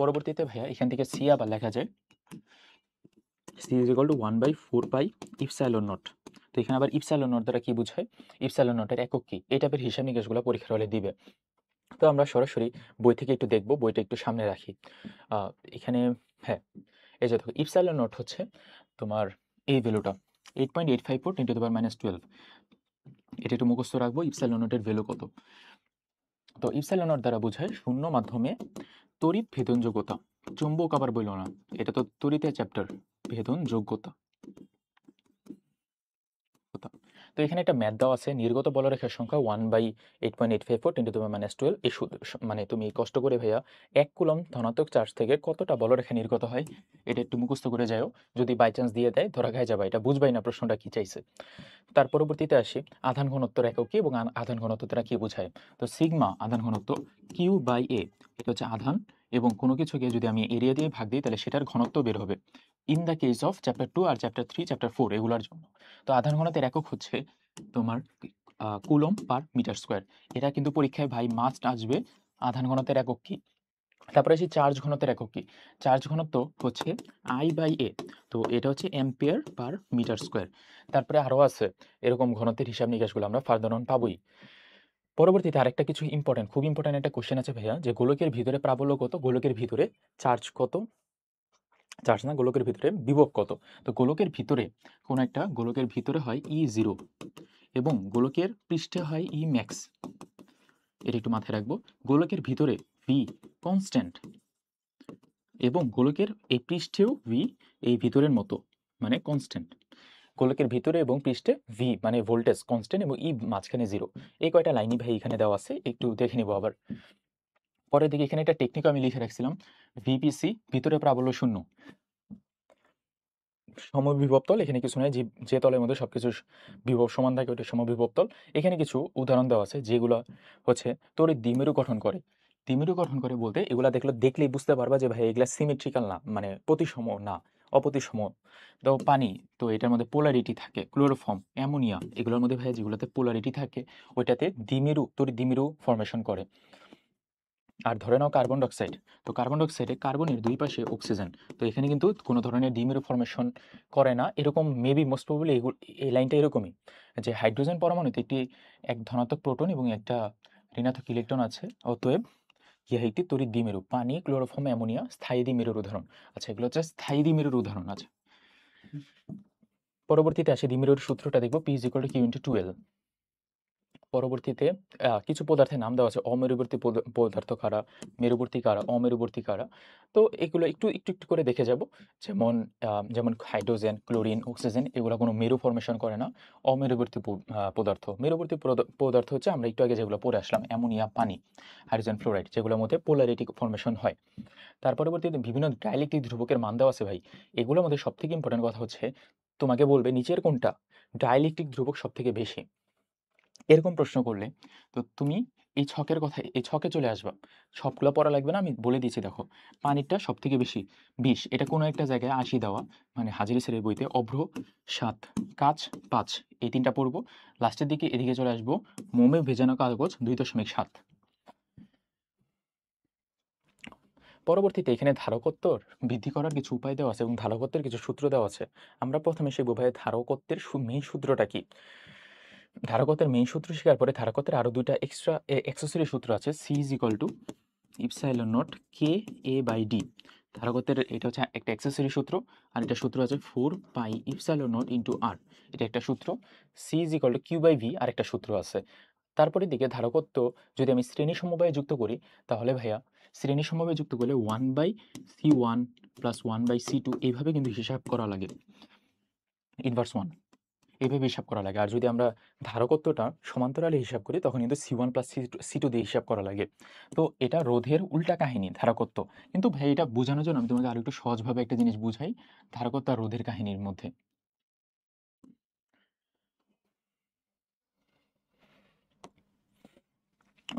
S1: পরবর্তীতে ভাইয়া এখান থেকে সি আবার লেখা যায় C is equal to 1/4 pi epsilon naught. তো এখানে আবার ইপসাইলন নট দ্বারা কি বোঝায়, ইপসাইলন নটের একক কি, এই টাইপের হিসাব নিকাশগুলো পরীক্ষার হলে দিবে। তো আমরা সরাসরি বই থেকে একটু দেখব, বইটা একটু সামনে রাখি। এখানে হ্যাঁ, এই যে দেখো ইপসাইলন নট হচ্ছে তোমার এই ভ্যালুটা 8.854 × 10⁻12। এটা একটু মুখস্থ রাখবো, ইপসাইলন নটের ভ্যালু কত। তো ইপসাইলন নট দ্বারা বোঝায় শূন্য মাধ্যমে তড়িৎ ভেদন যোগ্যতা। চুম্বক আবার বইল না, এটা তো তড়িতের চ্যাপ্টার, ভেদন যোগ্যতা। তো এখানে একটা ম্যাথ দেওয়া আছে, নির্গত বলরেখার সংখ্যা 1/8.854 × 10⁻12। এই মানে তুমি কষ্ট করে ভাইয়া 1 কুলম ধনাত্মক চার্জ থেকে কতটা বলরেখা নির্গত হয় এটা একটু মুখস্থ করে যাও। যদি বাই চান্স দিয়ে দেয় ধরা খায় যাবা, এটা বুঝবাই না প্রশ্নটা কি চাইছে। তার পরবর্তীতে আসি আধান ঘনত্বের একক কি এবং আধান ঘনত্ব দ্বারা কি বোঝায়। তো সিগমা আধান ঘনত্ব Q/A, এটা হচ্ছে আধান, এবং কোনো কিছুকে যদি আমি এরিয়া দিয়ে ভাগ দিই তাহলে সেটার ঘনত্ব বের হবে in the case of chapter 2 আর চ্যাপ্টার 3 চ্যাপ্টার 4 এগুলোর জন্য। তো আধান ঘনত্বের একক হচ্ছে তোমার কুলম পার মিটার স্কোয়ার। এটা কিন্তু পরীক্ষায় ভাই মাস্ট আসবে, আধান ঘনত্বের একক কি। তারপরে আসি চার্জ ঘনত্বের একক কি। চার্জ ঘনত্ব হচ্ছে I/A, তো এটা হচ্ছে অ্যাম্পিয়ার পার মিটার স্কোয়ার। তারপরে আরও আছে এরকম ঘনত্বের হিসাব নিকাশগুলো আমরা ফার্দার অন পাবোই। পরবর্তীতে আরেকটা কিছু ইম্পর্টেন্ট, খুব ইম্পর্টেন্ট একটা কোশ্চেন আছে ভাইয়া, যে গোলকের ভিতরে প্রাবল্য কত, গোলকের ভিতরে চার্জ কত, চার্জ না, গোলকের ভিতরে বিভব কত। তো গোলকের ভিতরে কোনো একটা গোলকের ভিতরে হয় E0 এবং গোলকের পৃষ্ঠে হয় E max। এটা একটু মাথায় রাখবো, গোলকের ভিতরে V কনস্ট্যান্ট এবং গোলকের এই পৃষ্ঠেও V এই ভিতরের মতো মানে কনস্ট্যান্ট। গোলকের ভিতরে এবং পৃষ্ঠে V মানে ভোল্টেজ কনস্ট্যান্ট এবং E মাঝখানে 0। এই কয়টা লাইনই ভাই এখানে দেওয়া আছে, একটু দেখে নিব আবার। পরের দিকে এখানে একটা টেকনিক আমি লিখে রাখছিলাম, VPC ভিতরে প্রাবল্য শূন্য, সমবিভব তল। এখানে কিছু নাই, যে তলের মধ্যে সবকিছু বিভব সমান থাকে ওটা সমবিভব তল। এখানে কিছু উদাহরণ দেওয়া আছে যেগুলো হচ্ছে তড়িৎ দ্বিমেরু গঠন করে। দ্বিমেরু গঠন করে বলতে এগুলা দেখলেই বুঝতে পারবা যে ভাই এগুলা সিমেট্রিক্যাল না, মানে প্রতিসম না, অপ্রতিসম। তো পানি, তো এটার মধ্যে পোলারিটি থাকে, ক্লোরোফর্ম, অ্যামোনিয়া, এগুলোর মধ্যে ভাই যেগুলোতে পোলারিটি থাকে ওইটাতে তড়িৎ দ্বিমেরু ফর্মেশন করে। আর ধরে নাও কার্বন ডাইঅক্সাইড, তো কার্বন ডাইঅক্সাইডে কার্বনের দুই পাশে অক্সিজেন, তো এখানে কিন্তু কোনো ধরনের দ্বিমেরু ফর্মেশন করে না। এরকম মেবি মোস্ট প্রবাবলি এই লাইনটা এরকমই, যে হাইড্রোজেন পরমাণুতে এক ধনাত্মক প্রোটন এবং একটা ঋণাত্মক ইলেকট্রন আছে, অতএব ইহা একটি তড়িৎ দ্বিমেরু। পানি, ক্লোরোফর্ম, অ্যামোনিয়া স্থায়ী দ্বিমেরুর উদাহরণ। আচ্ছা, এগুলো হচ্ছে স্থায়ী দ্বিমেরুর উদাহরণ আছে। পরবর্তীতে আসে দ্বিমেরুর সূত্রটা দেখবো, P = Q × 2L। পরবর্তীতে কিছু পদার্থের নাম দেওয়া আছে, অমেরুবর্তী পদার্থ কারা, মেরুবর্তী কারা, অমেরুবর্তী কারা। তো এগুলো একটু একটু একটু করে দেখে যাব। যেমন হাইড্রোজেন, ক্লোরিন, অক্সিজেন, এগুলো কোনো মেরু ফর্মেশন করে না, অমেরুবর্তী পদার্থ। মেরুবর্তী পদার্থ হচ্ছে আমরা একটু আগে যেগুলো পড়ে আসলাম, অ্যামোনিয়া, পানি, হাইড্রোজেন ফ্লোরাইড, যেগুলোর মধ্যে পোলারিটি ফর্মেশন হয়। তার পরবর্তীতে বিভিন্ন ডাইলেকট্রিক ধ্রুবকের মান দেওয়া আছে ভাই। এগুলোর মধ্যে সবথেকে ইম্পর্টেন্ট কথা হচ্ছে তোমাকে বলবে নিচের কোনটা ডাইলেকট্রিক ধ্রুবক সবথেকে বেশি। এরকম প্রশ্ন করলে তো তুমি এই ছকে চলে আসবা, সবগুলো পড়া লাগবে না, আমি বলে দিয়েছি। দেখো, পানিরটা সব থেকে বেশি 20, এটা কোনো একটা জায়গায় 80 দেওয়া, মানে হাজিরি স্যারের বইতে। অভ্র 7, কাচ 5, এই তিনটা পড়বো। লাস্টের দিকে এদিকে চলে আসবো, মোমে ভেজানো কাগজ 2.7। পরবর্তীতে এখানে ধারকত্ব বৃদ্ধি করার কিছু উপায় দেওয়া আছে এবং ধারকত্বের কিছু সূত্র দেওয়া আছে। আমরা প্রথমে শিখব ভাই ধারকত্বের মেইন সূত্রটা কি। ধারকত্বের মেইন সূত্র শেখার পরে ধারকত্বের আরো দুইটা এক্সট্রা অ্যাক্সেসরি সূত্র আছে। C is equal to epsilon not K A by D. ধারকত্বের এটা হচ্ছে একটা অ্যাক্সেসরি সূত্র, আর এটা সূত্র আছে 4 pi epsilon not into R, এটা একটা সূত্র। C is equal to Q by V আর একটা সূত্র আছে। তারপরে দিকে ধারকত্ব যদি আমি শ্রেণী সমবায়ে যুক্ত করি, তাহলে ভাইয়া শ্রেণী সমবায়ে যুক্ত করলে 1/C1 প্লাস 1/C2 এইভাবে কিন্তু হিসাব করা লাগে, ইনভার্স 1 এইভাবে হিসাব করা লাগে। আর যদি আমরা ধারকত্বটা সমান্তরালে হিসাব করি তখন কিন্তু C1 প্লাস C2 দিয়ে হিসাব করা লাগে। তো এটা রোধের উল্টা কাহিনী ধারকত্ব। কিন্তু ভাই এটা বোঝানোর জন্য আমি তোমাকে আরো একটু সহজভাবে একটা জিনিস বুঝাই ধারকত্ব আর রোধের কাহিনীর মধ্যে।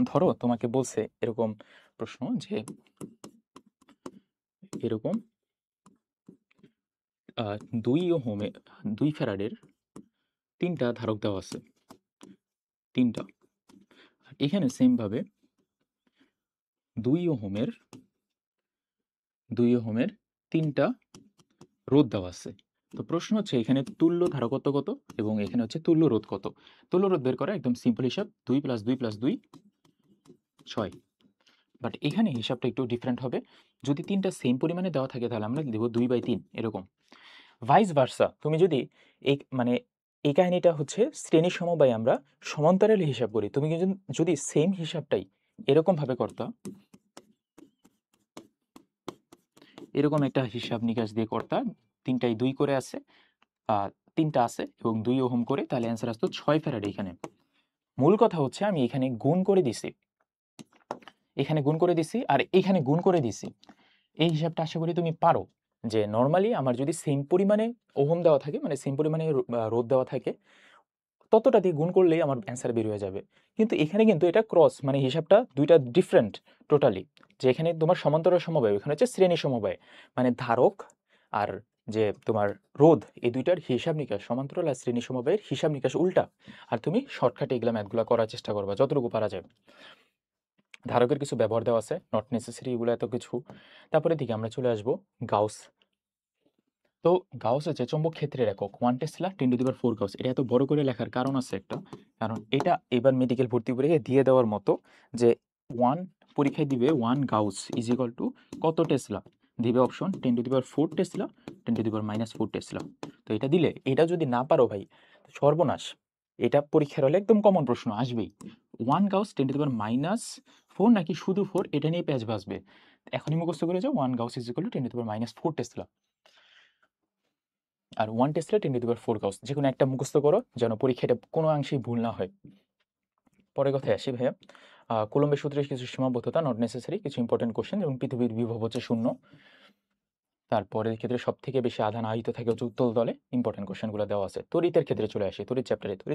S1: ধরো তোমাকে বলছে এরকম প্রশ্ন যে এরকম 2 ফ্যারাডের 3টা ধারক দেওয়া আছে, 3টা। এখানে সেম ভাবে 2 ওহমের 3টা রোধ দেওয়া আছে। তো প্রশ্ন হচ্ছে এখানে তুল্য ধারকত্ব কত এবং এখানে হচ্ছে তুল্য রোধ কত। তুল্য রোধ বের করা একদম সিম্পল হিসাব, 2 + 2 + 2 6। বাট এখানে হিসাবটা একটু ডিফারেন্ট হবে। যদি 3টা সেম পরিমাণে দেওয়া থাকে তাহলে আমরা দেবো 2/3 এরকম। ভাইস ভার্সা তুমি যদি এই কাহিনীটা হচ্ছে শ্রেণী সমবায় আমরা সমান্তরালে হিসাব করি, তুমি কিন্তু যদি সেম হিসাবটাই এরকম ভাবে করতা, এরকম একটা হিসাব নিকাশ দিয়ে করতা, 3টায় 2 করে আছে, 3টা আছে এবং 2 ওহম করে, তাহলে অ্যান্সার আসতো 6 ফ্যারাড। এখানে মূল কথা হচ্ছে আমি এখানে গুণ করে দিছি, এখানে গুণ করে দিছি আর এখানে গুণ করে দিছি। এই হিসাবটা আশা করি তুমি পারো যে নর্মালি আমার যদি সেম পরিমাণে ওহম দেওয়া থাকে, মানে সেম পরিমাণে রোধ দেওয়া থাকে, ততটা দিয়ে গুণ করলেই আমার অ্যান্সার বের হয়ে যাবে। কিন্তু এখানে কিন্তু এটা ক্রস, মানে হিসাবটা দুইটা ডিফারেন্ট টোটালি। যে এখানে তোমার সমান্তরাল সমবায়, এখানে হচ্ছে শ্রেণী সমবায়, মানে ধারক আর যে তোমার রোধ, এই দুইটার হিসাব নিকাশ, সমান্তরাল আর শ্রেণী সমবায়ের হিসাব নিকাশ উল্টা। আর তুমি শর্টকাটে এগুলো ম্যাথগুলো করার চেষ্টা করবা যতটুকু পারা যায়। ধারকের কিছু ব্যবহার দেওয়া আছে, নট নেসেসারি এগুলো এত কিছু। তারপরে দিকে আমরা চলে আসবো গাউস। তো গাউস হচ্ছে চৌম্বক ক্ষেত্রের একক, 1 টেসলা 10⁴ গাউস। এটা এত বড় করে লেখার কারণ আছে একটা, কারণ এটা এবার মেডিকেল ভর্তি পরীক্ষায় দিয়ে দেওয়ার মতো যে 1 পরীক্ষায় দিবে 1 গাউস ইজ ইকুয়াল টু কত টেসলা, দিবে অপশন 10⁴ টেসলা 10⁻⁻4 টেসলা। তো এটা দিলে, এটা যদি না পারো ভাই সর্বনাশ। এটা পরীক্ষার হলে একদম কমন প্রশ্ন আসবেই, 1 গাউস 10⁻⁻4 নাকি শুধু 4, এটা নিয়ে প্যাচ বাজবে। এখনই মুখস্থ করে যাও 1 gauss is equal to 10⁻⁴ tesla, আর 1 টেসলা 10⁴ গাউস, যে কোনো একটা মুখস্থ করো যেন পরীক্ষাটা কোনো অংশেই ভুল না হয়। পরের কথায় আসি ভাইয়া, কুলম্বের সূত্রের কিছু সীমাবদ্ধতা, নট নেসেসারি, কিছু ইম্পর্টেন্ট কোশ্চেন, এবং পৃথিবীর বিভব হচ্ছে 0। তারপরের ক্ষেত্রে সব থেকে বেশি আধান আহিত থাকে হচ্ছে উত্তল দলে, ইম্পর্টেন্ট কোশ্চেনগুলো দেওয়া আছে। তড়িতের ক্ষেত্রে চলে আসি, তড়িৎ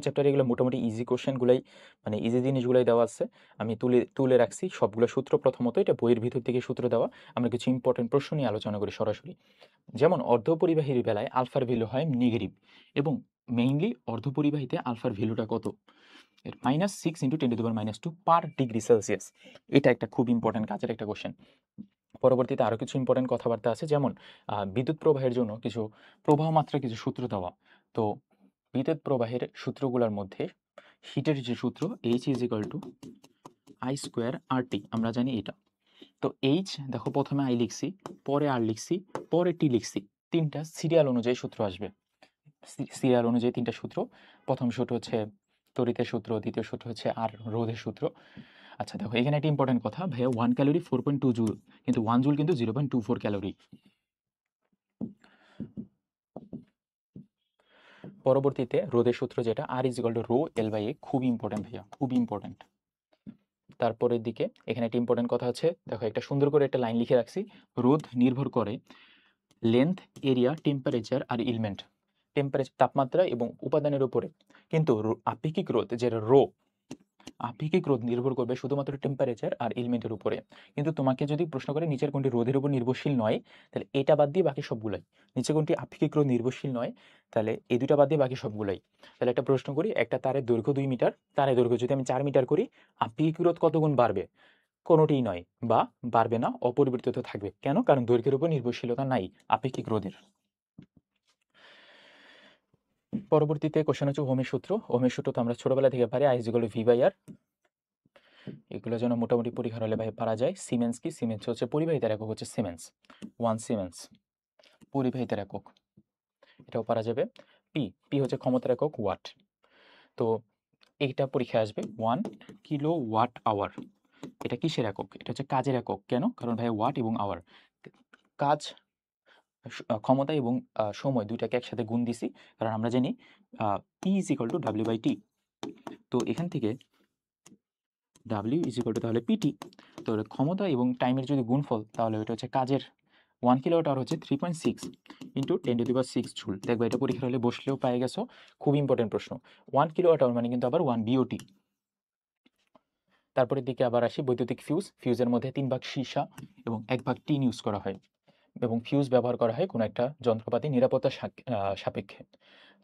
S1: চ্যাপ্টারে এগুলো মোটামুটি ইজি কোশ্চেনগুলাই, মানে ইজি জিনিসগুলাই দেওয়া আছে। আমি তুলে রাখছি সবগুলো সূত্র। প্রথমত এটা বইয়ের ভিতর থেকে সূত্র দেওয়া, আমরা কিছু ইম্পর্টেন্ট প্রশ্ন নিয়ে আলোচনা করি সরাসরি। যেমন অর্ধপরিবাহীর বেলায় আলফার ভ্যালু হয় নেগেটিভ, এবং মেইনলি অর্ধপরিবাহীতে আলফার ভ্যালুটা কত, এর -6 × 10⁻² পার ডিগ্রি সেলসিয়াস। এটা একটা খুব ইম্পর্টেন্ট কাজের একটা কোশ্চেন। পরবর্তীতে আরও কিছু ইম্পর্টেন্ট কথাবার্তা আছে, যেমন বিদ্যুৎ প্রবাহের জন্য কিছু প্রবাহ মাত্রা, কিছু সূত্র দেওয়া। তো বিদ্যুৎ প্রবাহের সূত্রগুলোর মধ্যে হিটের যে সূত্র H = I² RT, আমরা জানি এটা। তো H দেখো প্রথমে I লিখছি, পরে R লিখছি, পরে T লিখছি, 3টা সিরিয়াল অনুযায়ী সূত্র আসবে। সিরিয়াল অনুযায়ী 3টা সূত্র। প্রথম সূত্র হচ্ছে তড়িতের সূত্র, দ্বিতীয় সূত্র হচ্ছে আর রোধের সূত্র। আচ্ছা দেখো এখানে একটা ইম্পর্টেন্ট কথা ভাইয়া, 1 ক্যালোরি 4.2 জুল, কিন্তু 1 জুল কিন্তু 0.24 ক্যালোরি। পরবর্তীতে রোধের সূত্র যেটা R = ρ/L/A, খুব ইম্পর্টেন্ট ভাইয়া, খুব ইম্পর্টেন্ট। তারপরের দিকে এখানে একটা ইম্পর্টেন্ট কথা আছে, দেখো একটা সুন্দর করে একটা লাইন লিখে রাখছি, রোধ নির্ভর করে লেন্থ, এরিয়া, টেম্পারেচার আর এলিমেন্ট, টেম্পারেচার তাপমাত্রা এবং উপাদানের উপরে। কিন্তু আপেক্ষিক রোধ যেটা আপেক্ষিক রোধ নির্ভর করবে শুধুমাত্র টেম্পারেচার আর এলিমেন্টের উপরে। কিন্তু তোমাকে যদি প্রশ্ন করে নিচের কোনটি রোধের উপর নির্ভরশীল নয়, তাহলে এটা বাদ দিয়ে বাকি সবগুলাই। নিচে কোনটি আপেক্ষিক রোধ নির্ভরশীল নয়, তাহলে এই দুটা বাদ দিয়ে বাকি সবগুলাই। তাহলে একটা প্রশ্ন করি, একটা তারের দৈর্ঘ্য 2 মিটার, তারের দৈর্ঘ্য যদি আমি 4 মিটার করি, আপেক্ষিক রোধ কত গুণ বাড়বে? কোনোটিই নয় বা বাড়বে না, অপরিবর্তিত থাকবে। কেন? কারণ দৈর্ঘ্যের উপর নির্ভরশীলতা নাই আপেক্ষিক রোধের। পরবর্তীতে কোশ্চেন হচ্ছে ওহমের সূত্র। ওহমের সূত্র তো আমরা ছোটবেলা থেকে পারি, I = V/R। এগুলো যেন মোটামুটি পরীক্ষার হলে ভাই পারা যায়। সিমেন্স কি? সিমেন্স হচ্ছে পরিবাহিতার একক হচ্ছে সিমেন্স, 1 সিমেন্স পরিবাহিতার একক, এটাও পারা যাবে। পি, পি হচ্ছে ক্ষমতার একক ওয়াট। তো এইটা পরীক্ষায় আসবে 1 কিলো ওয়াট আওয়ার। এটা কিসের একক? এটা হচ্ছে কাজের একক। কেন? কারণ ভাই ওয়াট এবং আওয়ার, কাজ, ক্ষমতা এবং সময় দুইটাকে একসাথে গুণ দিছি, কারণ আমরা জানি P = W/T। তো এখান থেকে W = তাহলে PT। তো ক্ষমতা এবং টাইমের যদি গুণফল, তাহলে ওইটা হচ্ছে কাজের। 1 কিলোওয়াট আওয়ার হচ্ছে 3.6 × 10⁶ জুল। দেখবে এটা পরীক্ষার হলে বসলেও পেয়ে গেছো, খুব ইম্পর্টেন্ট প্রশ্ন। 1 কিলোওয়াট আওয়ার মানে কিন্তু আবার 1 BOT। তারপরের দিকে আবার আসি বৈদ্যুতিক ফিউজ। ফিউজের মধ্যে 3 ভাগ সীসা এবং 1 ভাগ টিন ইউজ করা হয়, এবং ফিউজ ব্যবহার করা হয় কোনো একটা যন্ত্রপাতি নিরাপত্তা সাপেক্ষে।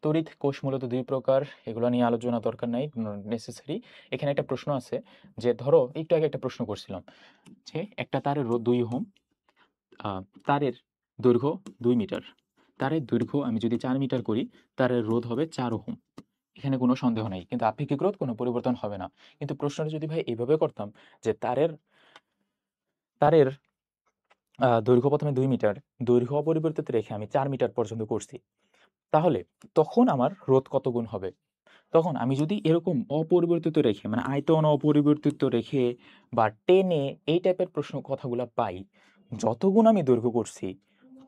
S1: তড়িৎ কোষ মূলত 2 প্রকার, এগুলো নিয়ে আলোচনা দরকার নাই, নেসেসারি। এখানে একটা প্রশ্ন আছে যে ধরো একটু আগে একটা প্রশ্ন করছিলাম যে একটা তারের রোধ 2 ওহম, তারের দৈর্ঘ্য 2 মিটার, তারের দৈর্ঘ্য আমি যদি 4 মিটার করি, তারের রোধ হবে 4 ওহম। এখানে কোনো সন্দেহ নাই, কিন্তু আপেক্ষিক রোধ কোনো পরিবর্তন হবে না। কিন্তু প্রশ্নটা যদি ভাই এভাবে করতাম যে তারের তারের দৈর্ঘ্য প্রথমে 2 মিটার, দৈর্ঘ্য অপরিবর্তিত রেখে আমি 4 মিটার পর্যন্ত করছি, তাহলে তখন আমার রোধ কত গুণ হবে? তখন আমি যদি এরকম অপরিবর্তিত রেখে, মানে আয়তন অপরিবর্তিত রেখে বা টেনে এই টাইপের প্রশ্ন কথাগুলো পাই, যত গুণ আমি দৈর্ঘ্য করছি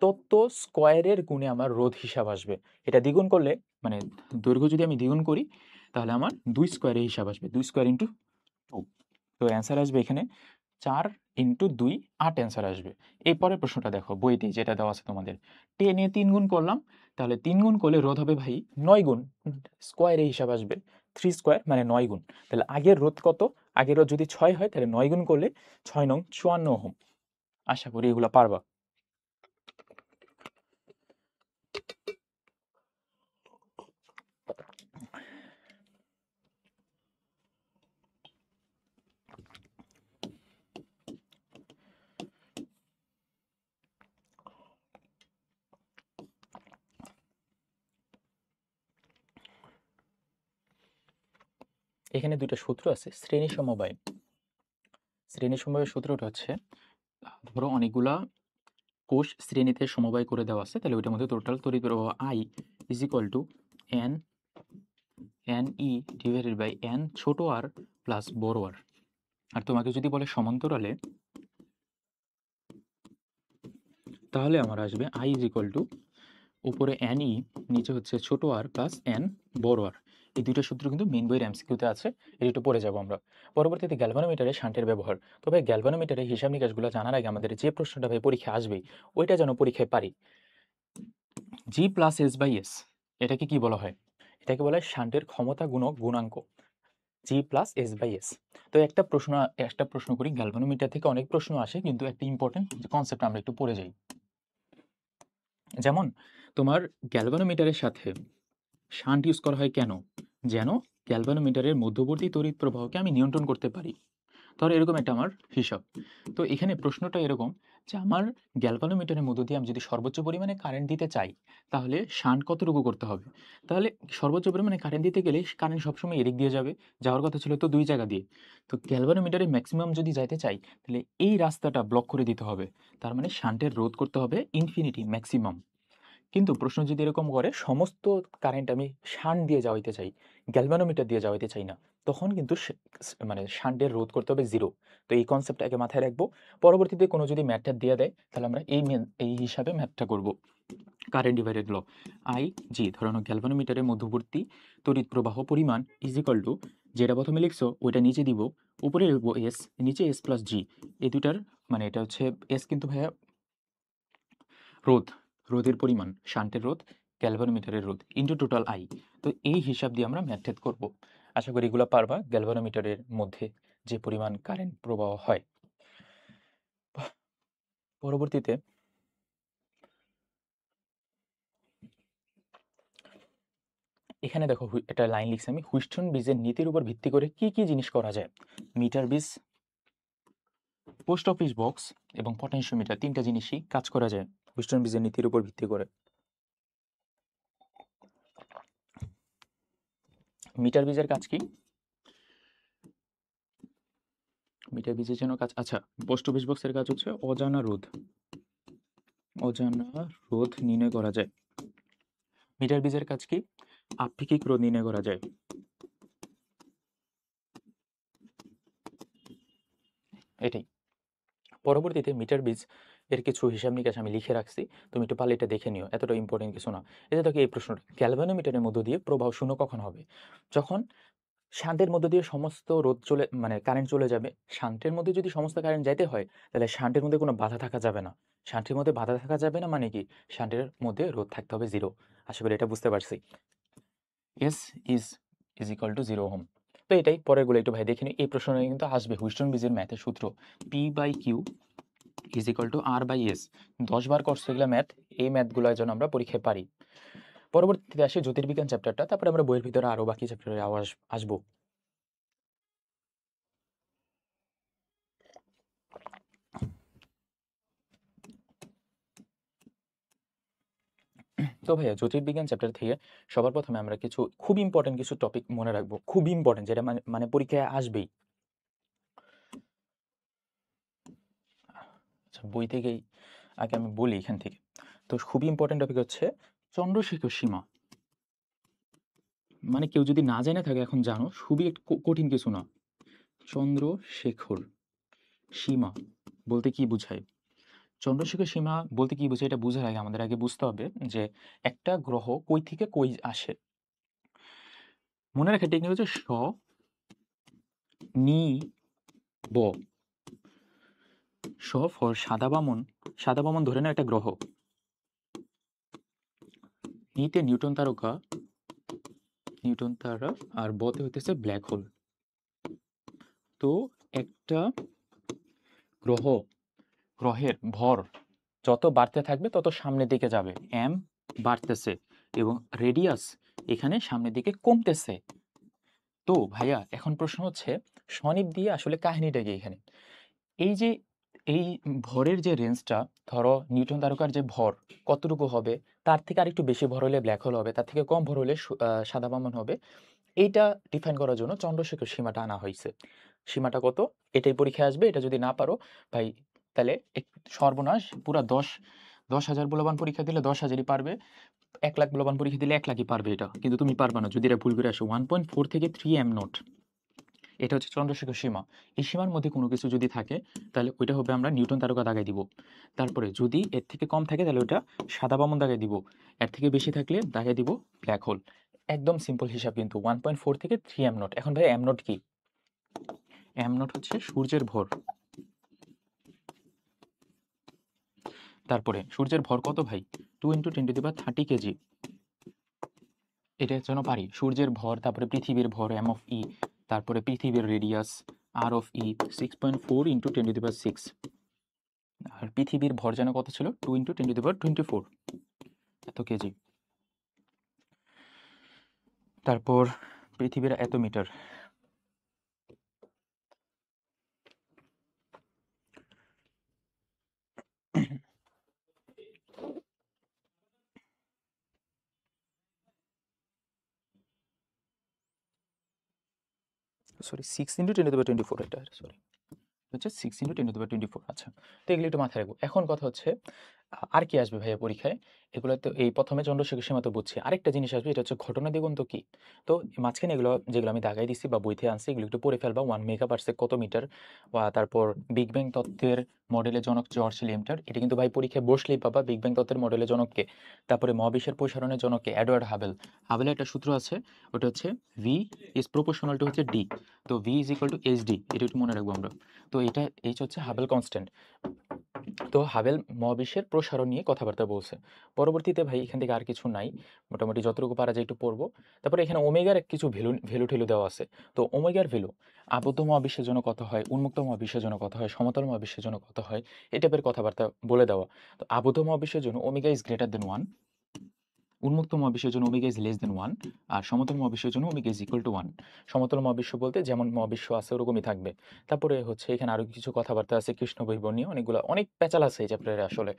S1: তত স্কোয়ারের গুণে আমার রোধ হিসাব আসবে। এটা দ্বিগুণ করলে, মানে দৈর্ঘ্য যদি আমি দ্বিগুণ করি, তাহলে আমার 2 স্কোয়ারের হিসাব আসবে, 2 স্কোয়ার ইন্টু 2। তো অ্যান্সার আসবে এখানে 4 ইন্টু 2, 8 অ্যান্সার আসবে। এই পরের প্রশ্নটা দেখো, বইতে যেটা দেওয়া আছে তোমাদের, 10 এ 3 গুণ করলাম, তাহলে 3 গুণ করলে রোধ হবে ভাই 9 গুণ, স্কোয়ারে হিসাব আসবে 3 স্কোয়ার মানে 9 গুণ। তাহলে আগের রোধ কত? আগের রোধ যদি 6 হয়, তাহলে 9 গুণ করলে 6 নং 54 ওহম। আশা করি এগুলো পারবা। এখানে দুইটা সূত্র আছে, শ্রেণী সমবায়। শ্রেণী সমবায়ের সূত্রটা হচ্ছে, ধরো অনেকগুলা কোষ শ্রেণীতে সমবায় করে দেওয়া আছে, তাহলে ওইটার মধ্যে টোটাল তড়িৎ প্রবাহ I = N ছোট r প্লাস বড় r। আর তোমাকে যদি বলে সমান্তরালে, তাহলে আমার আসবে I উপরে NE, নিচে হচ্ছে ছোট r প্লাস n বড় r। এই দুইটা সূত্র কিন্তু মেইন বইয়ের এমসিকিউতে আছে, এটা একটু পড়ে যাবো আমরা। পরবর্তীতে গ্যালভানোমিটারে শান্টের ব্যবহার। তবে গ্যালভানোমিটারে হিসাব নিকাশগুলো জানার আগে আমাদের যে প্রশ্নটা ভাই পরীক্ষায় আসবেই, ওইটা যেন পরীক্ষায় পারি। G+S/S, এটাকে কি বলা হয়? এটাকে বলা হয় শান্টের ক্ষমতা গুণক গুণাঙ্ক, G+S/S। তো একটা প্রশ্ন করি, গ্যালভানোমিটার থেকে অনেক প্রশ্ন আসে, কিন্তু একটা ইম্পর্টেন্ট কনসেপ্ট আমরা একটু পড়ে যাই। যেমন তোমার গ্যালভানোমিটারের সাথে শান্ট ইউজ করা হয় কেন? যেন গ্যালভানোমিটারের মধ্যবর্তী তড়িৎ প্রবাহকে আমি নিয়ন্ত্রণ করতে পারি। ধরো এরকম একটা আমার হিসাব। তো এখানে প্রশ্নটা এরকম যে আমার গ্যালভানোমিটারের মধ্য দিয়ে আমি যদি সর্বোচ্চ পরিমাণে কারেন্ট দিতে চাই, তাহলে শান্ট কতটুকু করতে হবে? তাহলে সর্বোচ্চ পরিমাণে কারেন্ট দিতে গেলে কারেন্ট সবসময় এদিক দিয়ে যাবে, যাওয়ার কথা ছিল তো 2 জায়গা দিয়ে। তো গ্যালভানোমিটারে ম্যাক্সিমাম যদি যাইতে চাই, তাহলে এই রাস্তাটা ব্লক করে দিতে হবে। তার মানে শান্টের রোধ করতে হবে ইনফিনিটি, ম্যাক্সিমাম। কিন্তু প্রশ্ন যদি এরকম করে সমস্ত কারেন্ট আমি শান্ট দিয়ে যাওয়াইতে চাই, গ্যালভানোমিটার দিয়ে যাওয়াইতে চাই না, তখন কিন্তু মানে শান্টের রোধ করতে হবে 0। তো এই কনসেপ্টটাকে মাথায় রাখবো। পরবর্তীতে কোনো যদি ম্যাথটা দিয়ে দেয়, তাহলে আমরা এই হিসাবে ম্যাথটা করব। কারেন্ট ডিভাইডেড ল, IG ধরানো গ্যালভানোমিটারের মধ্যবর্তী তড়িৎ প্রবাহ পরিমাণ = যেটা প্রথমে লিখছো ওইটা নিচে দিব, উপরে লিখবো S, নিচে S+G। এই দুটার মানে এটা হচ্ছে S কিন্তু ভাইয়া রোধ, রোধের পরিমাণ, শান্টের রোধ, গ্যালভানোমিটারের রোধ ইন্টু টোটাল I। তো এই হিসাব দিয়ে আমরা ম্যাথ করব। আশা করি এগুলো পারবা। গ্যালভানোমিটারের মধ্যে যে পরিমাণ কারেন্ট প্রবাহ হয়। পরবর্তীতে এখানে দেখো একটা লাইন লিখছি আমি, হুইস্টন ব্রিজের নীতির উপর ভিত্তি করে কি কি জিনিস করা যায়? Metre bridge, post office box এবং পটেনশিওমিটার তিনটা জিনিসই কাজ করা যায় হুইস্টন ব্রিজের নীতির উপর ভিত্তি করে। মিটার ব্রিজের কাজ কি? মিটার ব্রিজের জন্য কাজ, আচ্ছা, পোস্ট অফিস বক্সের কাজ হচ্ছে অজানা রোধ নির্ণয় করা যায়। মিটার ব্রিজের কাজ কি? আপেক্ষিক রোধ নির্ণয় করা যায়। এটাই। পরবর্তীতে মিটার ব্রিজ এর কিছু হিসাব নিকাশ আমি লিখে রাখছি, তুমি একটু পারলে এটা দেখে নিও, এতটা ইম্পর্টেন্ট কিছু না। এই যে দেখো এই প্রশ্নটা, গ্যালভানোমিটারের মধ্য দিয়ে প্রবাহ শূন্য কখন হবে? যখন শান্তের মধ্য দিয়ে সমস্ত রোধ চলে, মানে কারেন্ট চলে যাবে। শান্তের মধ্যে যদি সমস্ত কারেন্ট যাইতে হয়, তাহলে শান্তের মধ্যে কোনো বাধা থাকা যাবে না। শান্তির মধ্যে বাধা থাকা যাবে না মানে কি? শান্তের মধ্যে রোধ থাকতে হবে 0। আশা করি এটা বুঝতে পারছি। S is equal two 0 ohm. তো এটাই, পরেরগুলো একটু ভাই দেখে নিই। এই প্রশ্নটা কিন্তু আসবে হুইস্টন ব্রিজের ম্যাথের সূত্র, P/Q is equal two R/S। 10 বার করছো এগুলো ম্যাথ, এই ম্যাথগুলো যেন আমরা পরীক্ষায় পারি। পরবর্তীতে আসে জ্যোতির্বিজ্ঞান চ্যাপ্টারটা, তারপরে আমরা বইয়ের ভিতরে আরো বাকি চ্যাপ্টারে আসবো। তো ভাইয়া জ্যোতির্বিজ্ঞান চ্যাপ্টার থেকে সবার প্রথমে আমরা কিছু খুব ইম্পর্টেন্ট কিছু টপিক মনে রাখবো, খুব ইম্পর্টেন্ট, যেটা মানে মানে পরীক্ষায় আসবেই। আচ্ছা, বই থেকেই আগে আমি বলি এখান থেকে। তো খুবই ইম্পর্টেন্ট টপিক হচ্ছে চন্দ্রশেখর সীমা। মানে কেউ যদি না জেনে থাকে এখন জানো, খুবই কঠিন কিছু না। চন্দ্রশেখর সীমা বলতে কি বোঝায়? চন্দ্রশেখর সীমা বলতে কি বোঝায় এটা বোঝার আগে আমাদের আগে বুঝতে হবে যে একটা গ্রহ কই থেকে কই আসে। মনে রাখা টেকনিক হচ্ছে নি ব। ফর সাদা বামন, সাদা বামন ধরে না একটা গ্রহ। নিতে নিউটন তারা, আর বতে হইতেছে ব্ল্যাক হোল। তো একটা গ্রহের ভর যত বাড়তে থাকবে তত সামনের দিকে যাবে, এম বাড়তেছে এবং রেডিয়াস এখানে সামনের দিকে কমতেছে। তো ভাইয়া এখন প্রশ্ন হচ্ছে স্বনিপ দিয়ে আসলে কাহিনীটা কি এখানে? এই যে এই ভরের যে রেঞ্জটা, ধরো নিউটন তারকার যে ভর কতটুকু হবে, তার থেকে আরেকটু বেশি ভর হলে ব্ল্যাক হোল হবে, তার থেকে কম ভর হলে সাদা বামন হবে। এইটা ডিফাইন করার জন্য চন্দ্রশেখর সীমাটা আনা হয়েছে। সীমাটা কত? এটাই পরীক্ষায় আসবে, এটা যদি না পারো ভাই তাহলে সর্বনাশ। পুরা 10,000 বলবান পরীক্ষা দিলে 10,000ই পারবে, 1,00,000 বলবান পরীক্ষা দিলে 1,00,000ই পারবে, এটা কিন্তু তুমি পারবা না যদি এটা ভুল করে আসো। 1.4 থেকে 3 এম নট, এটা হচ্ছে চন্দ্রশেখর সীমা। এই সীমার মধ্যে কোনো কিছু যদি থাকে তাহলে ওইটা হবে আমরা নিউটন তারকা দাগাই দিব। তারপরে যদি এর থেকে কম থাকে তাহলে ওটা সাদা বামন দাগাই দিব, এর থেকে বেশি থাকলে দাগাই দিব ব্ল্যাক হোল। একদম সিম্পল হিসাব কিন্তু। 1.4 থেকে 3 এম নট। এখন ভাই এম নট কি? এম নট হচ্ছে সূর্যের ভর। তারপরে সূর্যের ভর কত ভাই? 2 × 10⁻30 কেজি। এটার জন্য পারি সূর্যের ভর, তারপরে পৃথিবীর ভর এম অফ ই, তারপরে পৃথিবীর রেডিয়াস আর অফ ই 6.4 × 10⁶। আর পৃথিবীর ভর যেন কত ছিল? 2 × 10⁻24 এত কেজি। তারপর পৃথিবীর এত মিটার। সরি, 6 × 10⁻24 এটা, সরি হচ্ছে 6 × 10⁻24। আচ্ছা, তো এগুলো একটু মাথায় রাখবো। এখন কথা হচ্ছে আর কি আসবে ভাইয়া পরীক্ষায়? এগুলো তো এই প্রথমে চন্দ্রশেখর সীমা তো বুঝছি, আরেকটা জিনিস আসবে, এটা হচ্ছে ঘটনা দিগন্ত কি। তো মাঝখানে এগুলো যেগুলো আমি দাগাই দিচ্ছি বা বইতে আনছি এগুলো একটু পড়ে ফেলবা। 1 মেগাপারসেক কত মিটার, বা তারপর বিগ ব্যাং তত্ত্বের মডেলের জনক জর্জ লিমটার, এটা কিন্তু ভাই পরীক্ষায় বসলেই পাবা। বিগ ব্যাং তত্ত্বের মডেলের জনককে, তারপরে মহাবিশ্বের প্রসারণের জনককে এডওয়ার্ড হাবেলের একটা সূত্র আছে, ওটা হচ্ছে ভি ইজ প্রপোর্শনাল টু হচ্ছে ডি। তো V is equal two H D, এটা একটু মনে রাখবো আমরা। তো এটা এইচ হচ্ছে হাবেল কনস্ট্যান্ট। তো হাবেল মহাবিশ্বের প্রসারণ নিয়ে কথাবার্তা বলছে। পরবর্তীতে ভাই এখান থেকে আর কিছু নাই, মোটামুটি যতটুকু পারা যায় একটু পড়বো। তারপরে এখানে ওমেগার কিছু ভ্যালু ঠেলু দেওয়া আছে। তো ওমেগার ভ্যালু আবদ্ধ মহাবিশ্বের জন্য কত হয়, উন্মুক্ত মহাবিশ্বের জন্য কত হয়, সমতল মহাবিশ্বের জন্য কত হয়, এই টাইপের কথাবার্তা বলে দেওয়া। তো আবদ্ধ মহাবিশ্বের জন্য ওমেগা ইজ গ্রেটার দেন 1, উন্মুক্ত মহাবিশ্বের জন্য ওমেগা ইজ লেস দেন 1, আর সমতল মহাবিশ্বের জন্য ওমেগা ইজ ইকুয়াল টু 1। সমতল মহাবিশ্ব বলতে যেমন মহাবিশ্ব আছে ওরকমই থাকবে। তারপরে হচ্ছে এখানে আরো কিছু কথাবার্তা আছে কৃষ্ণ বৈবর্ণ নিয়ে, অনেক প্যাচাল আছে এই চ্যাপ্টারে, আসলে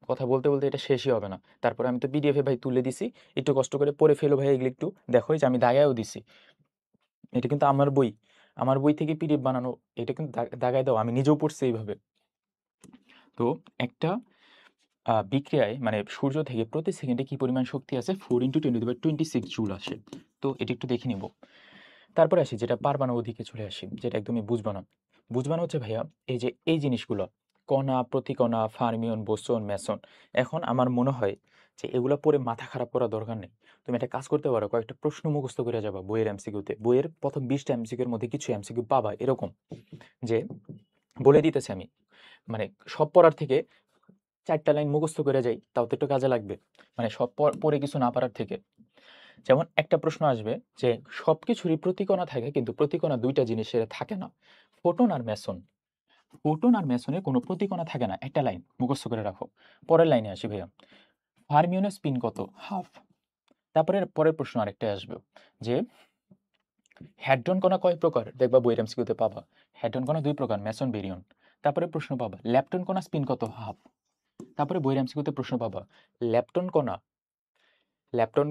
S1: কথা বলতে বলতে এটা শেষই হবে না। তারপরে আমি তো পিডিএফ এ ভাই তুলে দিছি, একটু কষ্ট করে পড়ে ফেলো ভাই এগুলো একটু দেখো, এই যে আমি দাগায়ও দিছি, এটা কিন্তু আমার বই থেকে পিডিএফ বানানো, এটা কিন্তু দাগায় দাও, আমি নিজেও পড়ছি এইভাবে। তো একটা বিক্রিয়ায় মানে সূর্য থেকে প্রতি সেকেন্ডে কি পরিমাণ শক্তি আছে, 4 × 10⁻26 জুল আসে। তো এটা একটু দেখে নিব। তারপরে আসি যেটা পারমাণবিক দিকে চলে আসি, যেটা একদমই বুঝবো না। হচ্ছে ভাইয়া এই যে এই জিনিসগুলো, কণা, প্রতিকণা, ফার্মিয়ন, বোসন, ম্যাসন। এখন আমার মনে হয় যে এগুলো পড়ে মাথা খারাপ করার দরকার নেই। তুমি একটা কাজ করতে পারো, কয়েকটা প্রশ্ন মুখস্থ করে যাবা বইয়ের এমসিকিউতে। বইয়ের প্রথম 20টা এমসিকিউর মধ্যে কিছু এমসিকিউ পাবা এরকম, যে বলে দিতেছি আমি, মানে সব পড়ার থেকে 4টা লাইন মুখস্থ করে যাই, তাও তো একটু কাজে লাগবে। মানে সব পড়ে কিছু না পারার থেকে। যেমন একটা প্রশ্ন আসবে যে সবকিছুরই প্রতিকণা থাকে, কিন্তু প্রতিকণা দুইটা জিনিসের থাকে না, ফোটন আর মেসন। ফোটন আর মেসনে কোনো প্রতিকণা থাকে না, একটা লাইন মুখস্থ করে রাখো। পরের লাইনে আসি ভাইয়া, ফার্মিয়নের স্পিন কত, হাফ। তারপরে পরের প্রশ্ন আরেকটা আসবে যে হ্যাড্রন কণা কয় প্রকার, দেখবা বইয়ের এমসিকিউতে পাবা। হ্যাড্রন কণা 2 প্রকার, মেসন বেরিয়ন। তারপরে প্রশ্ন পাবা ল্যাপটন কণা স্পিন কত, হাফ। তারপরে বইয়ের এমসিকিউতে প্রশ্ন পাবা ল্যাপটন কণা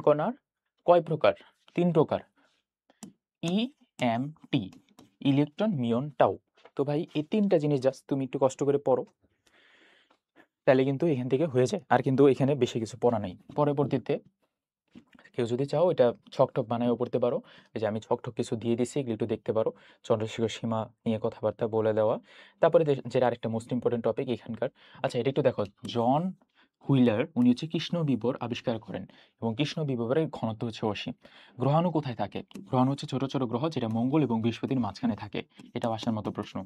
S1: কণার কয় প্রকার, 3 প্রকার, E M T, electron, মিয়ন, tau. তো ভাই এই 3টা জিনিস জাস্ট তুমি একটু কষ্ট করে পড়ো, তাহলে কিন্তু এখান থেকে হয়ে যায়। আর কিন্তু এখানে বেশি কিছু পড়া নেই। পরবর্তীতে কেউ যদি চাও এটা ছক বানায়ও পড়তে পারো, এই যে আমি ছক কিছু দিয়ে দিছি, এগুলো একটু দেখতে পারো। চন্দ্রশেখর সীমা নিয়ে কথাবার্তা বলে দেওয়া। তারপরে যেটা আরেকটা মোস্ট ইম্পর্টেন্ট টপিক এখানকার, আচ্ছা এটা একটু দেখো, জন হুইলার উনি হচ্ছে কৃষ্ণ বিবর আবিষ্কার করেন, এবং কৃষ্ণ বিবরের ঘনত্ব হচ্ছে অসীম। গ্রহাণু কোথায় থাকে, গ্রহাণু হচ্ছে ছোট ছোট গ্রহ যেটা মঙ্গল এবং বৃহস্পতির মাঝখানে থাকে। এটাও আসার মতো প্রশ্ন।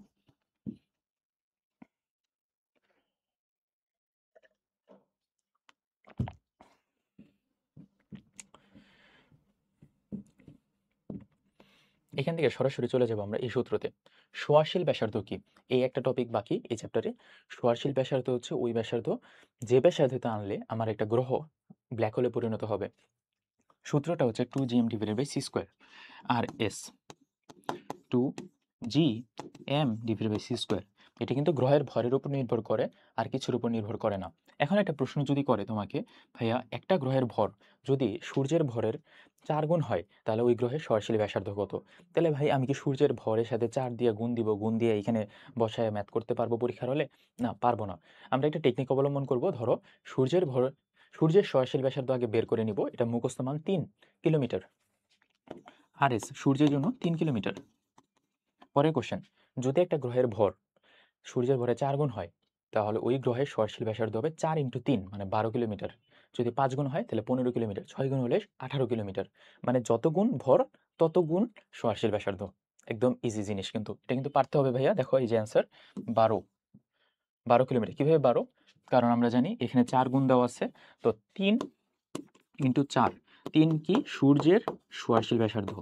S1: এখান থেকে সরাসরি চলে যাবো আমরা এই সূত্রতে। সোয়াশীল ব্যাসার্ধ কি, এই একটা টপিক বাকি এই চ্যাপ্টারে। সোয়াশীল ব্যাসার্ধ হচ্ছে ওই ব্যাসার্ধ যে ব্যাসার্ধতে আনলে আমার একটা গ্রহ ব্ল্যাক হোলে পরিণত হবে। সূত্রটা হচ্ছে 2gm/c², আর এস 2gm/c²। এটা কিন্তু গ্রহের ভরের উপর নির্ভর করে, আর কিছুর উপর নির্ভর করে না। এখন একটা প্রশ্ন যদি করে তোমাকে, ভাইয়া একটা গ্রহের ভর যদি সূর্যের ভরের 4 গুণ হয়, তাহলে ওই গ্রহের সরাসরি ব্যাসার্ধ কত? তাহলে ভাই আমি কি সূর্যের ভরের সাথে 4 দিয়ে গুণ দিব, গুণ দিয়ে এখানে বসায় ম্যাথ করতে পারবো পরীক্ষার হলে? না, পারবো না। আমরা একটা টেকনিক অবলম্বন করব। ধরো সূর্যের সরাসরি ব্যাসার্ধ আগে বের করে নিব, এটা মুখস্থ মান 3 কিলোমিটার। আর এস সূর্যের জন্য 3 কিলোমিটার। পরের কোশ্চেন, যদি একটা গ্রহের ভর সূর্যের ভরে 4 গুণ হয়, তাহলে ওই গ্রহের সরাসরি ব্যাসার্ধ হবে 4 × 3 মানে 12 কিলোমিটার। যদি 5 গুণ হয় তাহলে 15 কিলোমিটার, 6 গুণ হলে 18 কিলোমিটার। মানে যত গুণ ভর তত গুণ সরাসরি ব্যাসার্ধ। একদম ইজি জিনিস, কিন্তু এটা কিন্তু পারতে হবে ভাইয়া। দেখো এই যে অ্যান্সার 12 কিলোমিটার। কিভাবে 12? কারণ আমরা জানি এখানে 4 গুণ দেওয়া আছে, তো 3 × 4, 3 কি সূর্যের সরাসরি ব্যাসার্ধ।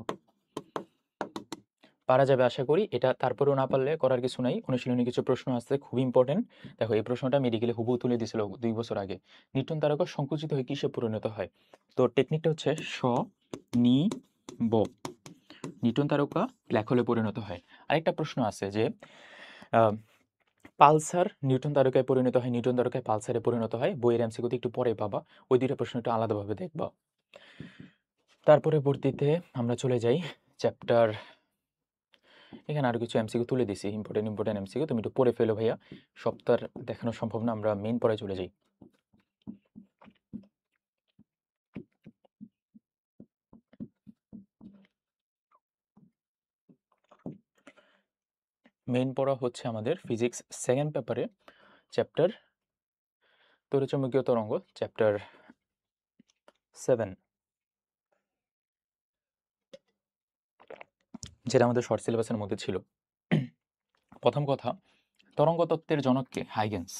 S1: পারা যাবে আশা করি এটা। তারপরেও না পারলে করার কিছু নাই, অনুশীলনী কিছু প্রশ্ন আছে খুব ইম্পর্টেন্ট। দেখো এই প্রশ্নটা মেডিকেলে হুবহু তুলে দিয়েছিল 2 বছর আগে। নিউটন তারকা সংকুচিত হয়ে কিসে পরিণত হয়? তো টেকনিকটা হচ্ছে নি ব নিউটন তারকা ব্ল্যাক হোলে পরিণত হয়। আরেকটা প্রশ্ন আছে যে পালসার নিউটন তারকায় পরিণত হয়, নিউটন তারকায় পালসারে পরিণত হয়। বইয়ের এমসিকিউতে একটু পরে পাবা, ওই দুইটা প্রশ্ন একটু আলাদাভাবে দেখবা। তারপরে পরবর্তীতে আমরা চলে যাই চ্যাপ্টার, এখানে আরো কিছু এমসিকিউ তুলে দিছি, ইম্পর্টেন্ট এমসিকিউ, তুমি একটু পড়ে ফেলো ভাইয়া। সপ্তাহ দেখানো সম্ভব না, আমরা মেইন পড়ায় চলে যাই। মেইন পড়া হচ্ছে আমাদের ফিজিক্স সেকেন্ড পেপারে চ্যাপ্টার তড়িৎচুম্বকীয় তরঙ্গ, চ্যাপ্টার 7, যেটা আমাদের শর্ট সিলেবাসের মধ্যে ছিল। প্রথম কথা, তরঙ্গ তত্ত্বের জনক কে? হাইগেন্স।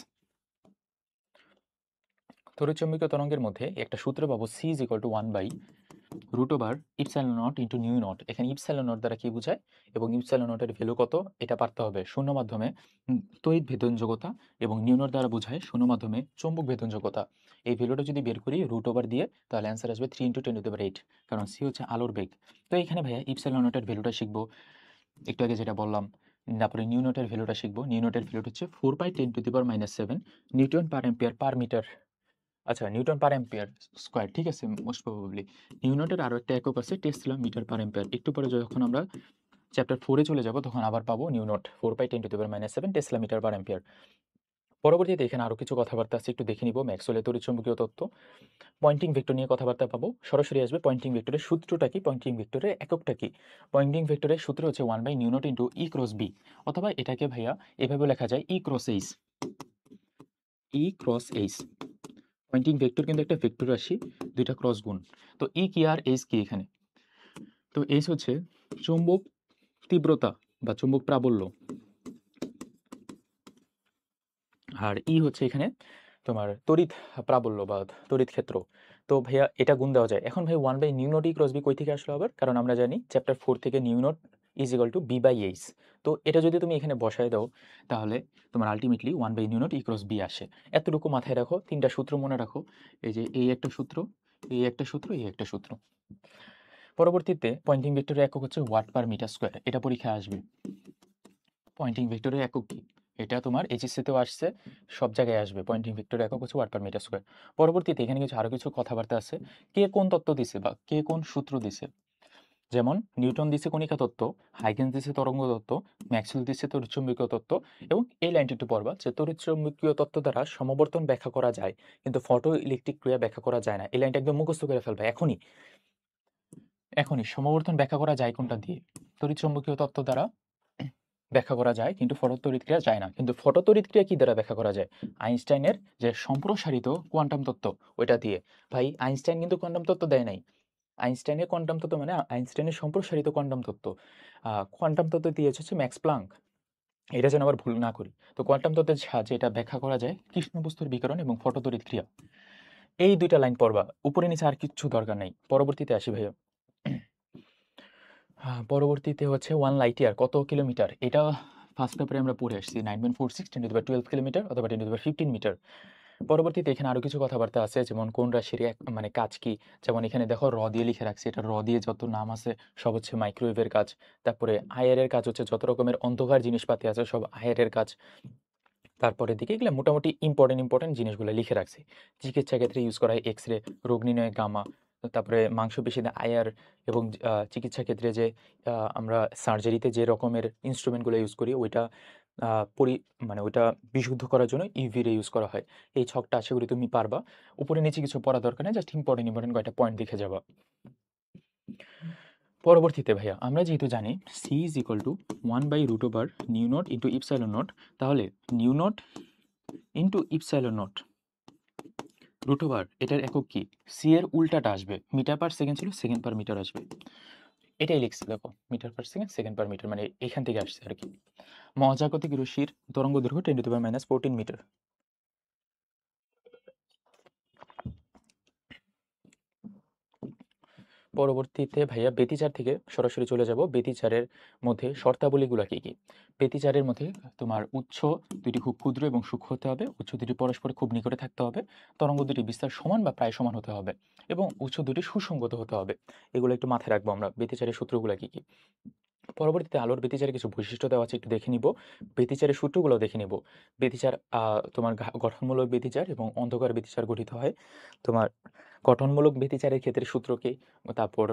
S1: তড়িৎচুম্বকীয় তরঙ্গের মধ্যে একটা সূত্র পাবো c is equal to over epsilon not into mu not. এখানে ইপসাইলন নট দ্বারা কি বোঝায় এবং ইপসাইলন নটের ভ্যালু কত এটা পারতে হবে। শূন্য মাধ্যমে তড়িৎ ভেদনযোগ্যতা এবং নিউ নট দ্বারা বোঝায় শূন্য মাধ্যমে চৌম্বক ভেদনযোগ্যতা। এই ভ্যালুটা যদি বের করি √ওভার দিয়ে তাহলে অ্যান্সার আসবে 3 × 10⁸, কারণ সি হচ্ছে আলোর বেগ। তো এখানে ভাইয়া ইপসাইলন নটের ভ্যালুটা শিখবো একটু আগে যেটা বললাম। তারপরে নিউ নটের ভ্যালুটা শিখবো। নিউ নটের ভ্যালুটা হচ্ছে 4/10⁻⁷ newton per ampere per metre. আচ্ছা, নিউটন পার অ্যাম্পিয়ার স্কয়ার, ঠিক আছে, মোস্ট প্রবাবলি। নিউটনের আরো একটা একক আছে টেসলা মিটার পার অ্যাম্পিয়ার। একটু পরে যখন আমরা চ্যাপ্টার 4 এ চলে যাব তখন আবার পাবো newton 4/10⁻⁷ tesla metre per ampere. পরবর্তীতে এখানে আরো কিছু কথাবার্তা আছে, একটু দেখে নিব। ম্যাক্সওয়েলের তড়িৎচুম্বকীয় তত্ত্ব, পয়েন্টিং ভেক্টর নিয়ে কথাবার্তা পাবো। সরাসরি আসবে পয়েন্টিং ভেক্টরের সূত্রটা কি, পয়েন্টিং ভেক্টরের এককটা কি। পয়েন্টিং ভেক্টরের সূত্র হচ্ছে 1/μ0 ইন্টু ই ক্রস বি, অথবা এটাকে ভাইয়া এভাবে লেখা যায় ই ক্রস এইচ। ই ক্রস এইচ পয়েন্টিং ভেক্টর কিন্তু একটা ভেক্টর রাশি, দুইটা ক্রস গুণ। তো ই কি আর এইচ কি এখানে? তো এইচ হচ্ছে চৌম্বক তীব্রতা বা চৌম্বক প্রাবল্য, আর ই হচ্ছে এখানে তোমার তড়িৎ প্রাবল্য বা তড়িৎ ক্ষেত্র। তো ভাইয়া এটা গুণ দেওয়া যায়। এখন ভাই 1/μ0 ই ক্রস বি কই থেকে আসলো আবার? কারণ আমরা জানি চ্যাপ্টার 4 থেকে mu not is equal to বি/এইচ। তো এটা যদি তুমি এখানে বসায় দাও তাহলে তোমার আলটিমেটলি 1/μ0 ই ক্রস বি আসে। এতটুকু মাথায় রাখো, তিনটা সূত্র মনে রাখো। এই যে এই একটা সূত্র, এই একটা সূত্র, এই একটা সূত্র। পরবর্তীতে পয়েন্টিং ভেক্টরের একক হচ্ছে ওয়াট পার মিটার স্কয়ার। এটা পরীক্ষায় আসবে। পয়েন্টিং ভেক্টরের একক কি? এটা তোমার এইচএসসিতেও আসছে, সব জায়গায় আসবে। পয়েন্টিং ভেক্টরের একক হচ্ছে ওয়াট পার মিটার স্কয়ার। পরবর্তীতে এখানে আরো কিছু কথাবার্তা আছে। কে কোন তত্ত্ব দিছে বা কে কোন সূত্র দিছে। যেমন নিউটন দিছে কণিকা তত্ত্ব, হাইগেন্স দিছে তরঙ্গ তত্ত্ব, ম্যাক্সওয়েল দিছে তড়িৎচুম্বকীয় তত্ত্ব। এবং এই লাইনটি একটু পড়বা যে তড়িৎচুম্বকীয় তত্ত্ব দ্বারা সমবর্তন ব্যাখ্যা করা যায় কিন্তু ফটো ইলেকট্রিক ক্রিয়া ব্যাখ্যা করা যায় না। এই লাইনটা একদম মুখস্থ করে ফেলবে এখনই। সমবর্তন ব্যাখ্যা করা যায় কোনটা দিয়ে? তড়িৎচুম্বকীয় তত্ত্ব দ্বারা ব্যাখ্যা করা যায় কিন্তু ফটোতড়িৎক্রিয়া যায় না। কিন্তু ফটোতড়িৎক্রিয়া কি দ্বারা ব্যাখ্যা করা যায়? আইনস্টাইনের যে সম্প্রসারিত কোয়ান্টাম তত্ত্ব ওইটা দিয়ে। ভাই আইনস্টাইন কিন্তু কোয়ান্টাম তত্ত্ব দেয় নাই। আইনস্টাইনের কোয়ান্টাম তত্ত্ব মানে আইনস্টাইনের সম্প্রসারিত কোয়ান্টাম তত্ত্ব। কোয়ান্টাম তত্ত্ব দিয়েছে হচ্ছে ম্যাক্স প্লাঙ্ক। এটা যেন আবার ভুল না করি। তো কোয়ান্টাম তত্ত্বের সাহায্যে এটা ব্যাখ্যা করা যায় কৃষ্ণ বস্তুর বিকিরণ এবং ফটোতড়িৎক্রিয়া। এই দুইটা লাইন পড়বা, উপরে নিচে আর কিচ্ছু দরকার নেই। পরবর্তীতে আসি ভাইয়া। পরবর্তীতে হচ্ছে 1 লাইট ইয়ার কত কিলোমিটার? এটা ফার্স্ট পেপারে আমরা পড়ে আসছি 9.46 10⁻12 কিলোমিটার অথবা 10⁻15 মিটার। পরবর্তীতে এখানে আরো কিছু কথাবার্তা আছে, যেমন কোন রাশির মানে কাজ কি। যেমন এখানে দেখো র দিয়ে লিখে রাখছি, এটা র দিয়ে যত নাম আছে সব হচ্ছে মাইক্রোওয়েভের কাজ। তারপরে আয়ারের কাজ হচ্ছে যত রকমের অন্ধকার জিনিসপাতি আছে সব আয়ারের কাজ। তারপরে দিকে এগুলো মোটামুটি ইম্পর্টেন্ট জিনিসগুলো লিখে রাখছি। চিকিৎসা ক্ষেত্রে ইউজ করা হয় এক্স রে, রোগ নির্ণয়ে গামা, তারপরে মাংসপেশিতে আয়ার, এবং চিকিৎসা ক্ষেত্রে যে আমরা সার্জারিতে যে রকমের ইনস্ট্রুমেন্টগুলো ইউজ করি ওইটা মানে ওইটা বিশুদ্ধ করার জন্য ইউভি রে ইউজ করা হয়। এই ছকটা আশা করি তুমি পারবা। উপরে নিচে কিছু পড়া দরকার নেই, জাস্ট ইম্পর্টেন্ট কয়েকটা পয়েন্ট দেখে যাবা। পরবর্তীতে ভাইয়া আমরা যেহেতু জানি C is equal to over mu not into epsilon not, তাহলে mu not into epsilon not √over এটার একক কি? সি এর উল্টাটা আসবে, মিটার পার সেকেন্ড ছিল সেকেন্ড পার মিটার আসবে। এটাই লিখছি দেখো, metre per second second per metre, মানে এখান থেকে আসছে আর কি। মহাজাগতিক রশ্মির তরঙ্গ দৈর্ঘ্য 10⁻⁻14 মিটার। পরবর্তীতে ভাইয়া ব্যতিচার থেকে সরাসরি চলে যাব। ব্যতিচারের মধ্যে শর্তাবলীগুলো কি কি? ব্যতিচারের মধ্যে তোমার উৎস দুটি খুব ক্ষুদ্র এবং সূক্ষ্ম হতে হবে, উৎস দুটি পরস্পর খুব নিকটে থাকতে হবে, তরঙ্গ দুটি বিস্তার সমান বা প্রায় সমান হতে হবে, এবং উৎস দুটি সুসংগত হতে হবে। এগুলো একটু মাথায় রাখবো আমরা। ব্যতিচারের সূত্রগুলো কি কি? পরবর্তীতে আলোর ব্যতিচারের কিছু বৈশিষ্ট্য দেওয়া আছে, একটু দেখে নিব। ব্যতিচারের সূত্রগুলো দেখে নিব। ব্যতিচার তোমার গঠনমূলক ব্যতিচার এবং অন্ধকার ব্যতিচার গঠিত হয়। তোমার গঠনমূলক ব্যতিচারের ক্ষেত্রে সূত্র কি, তারপর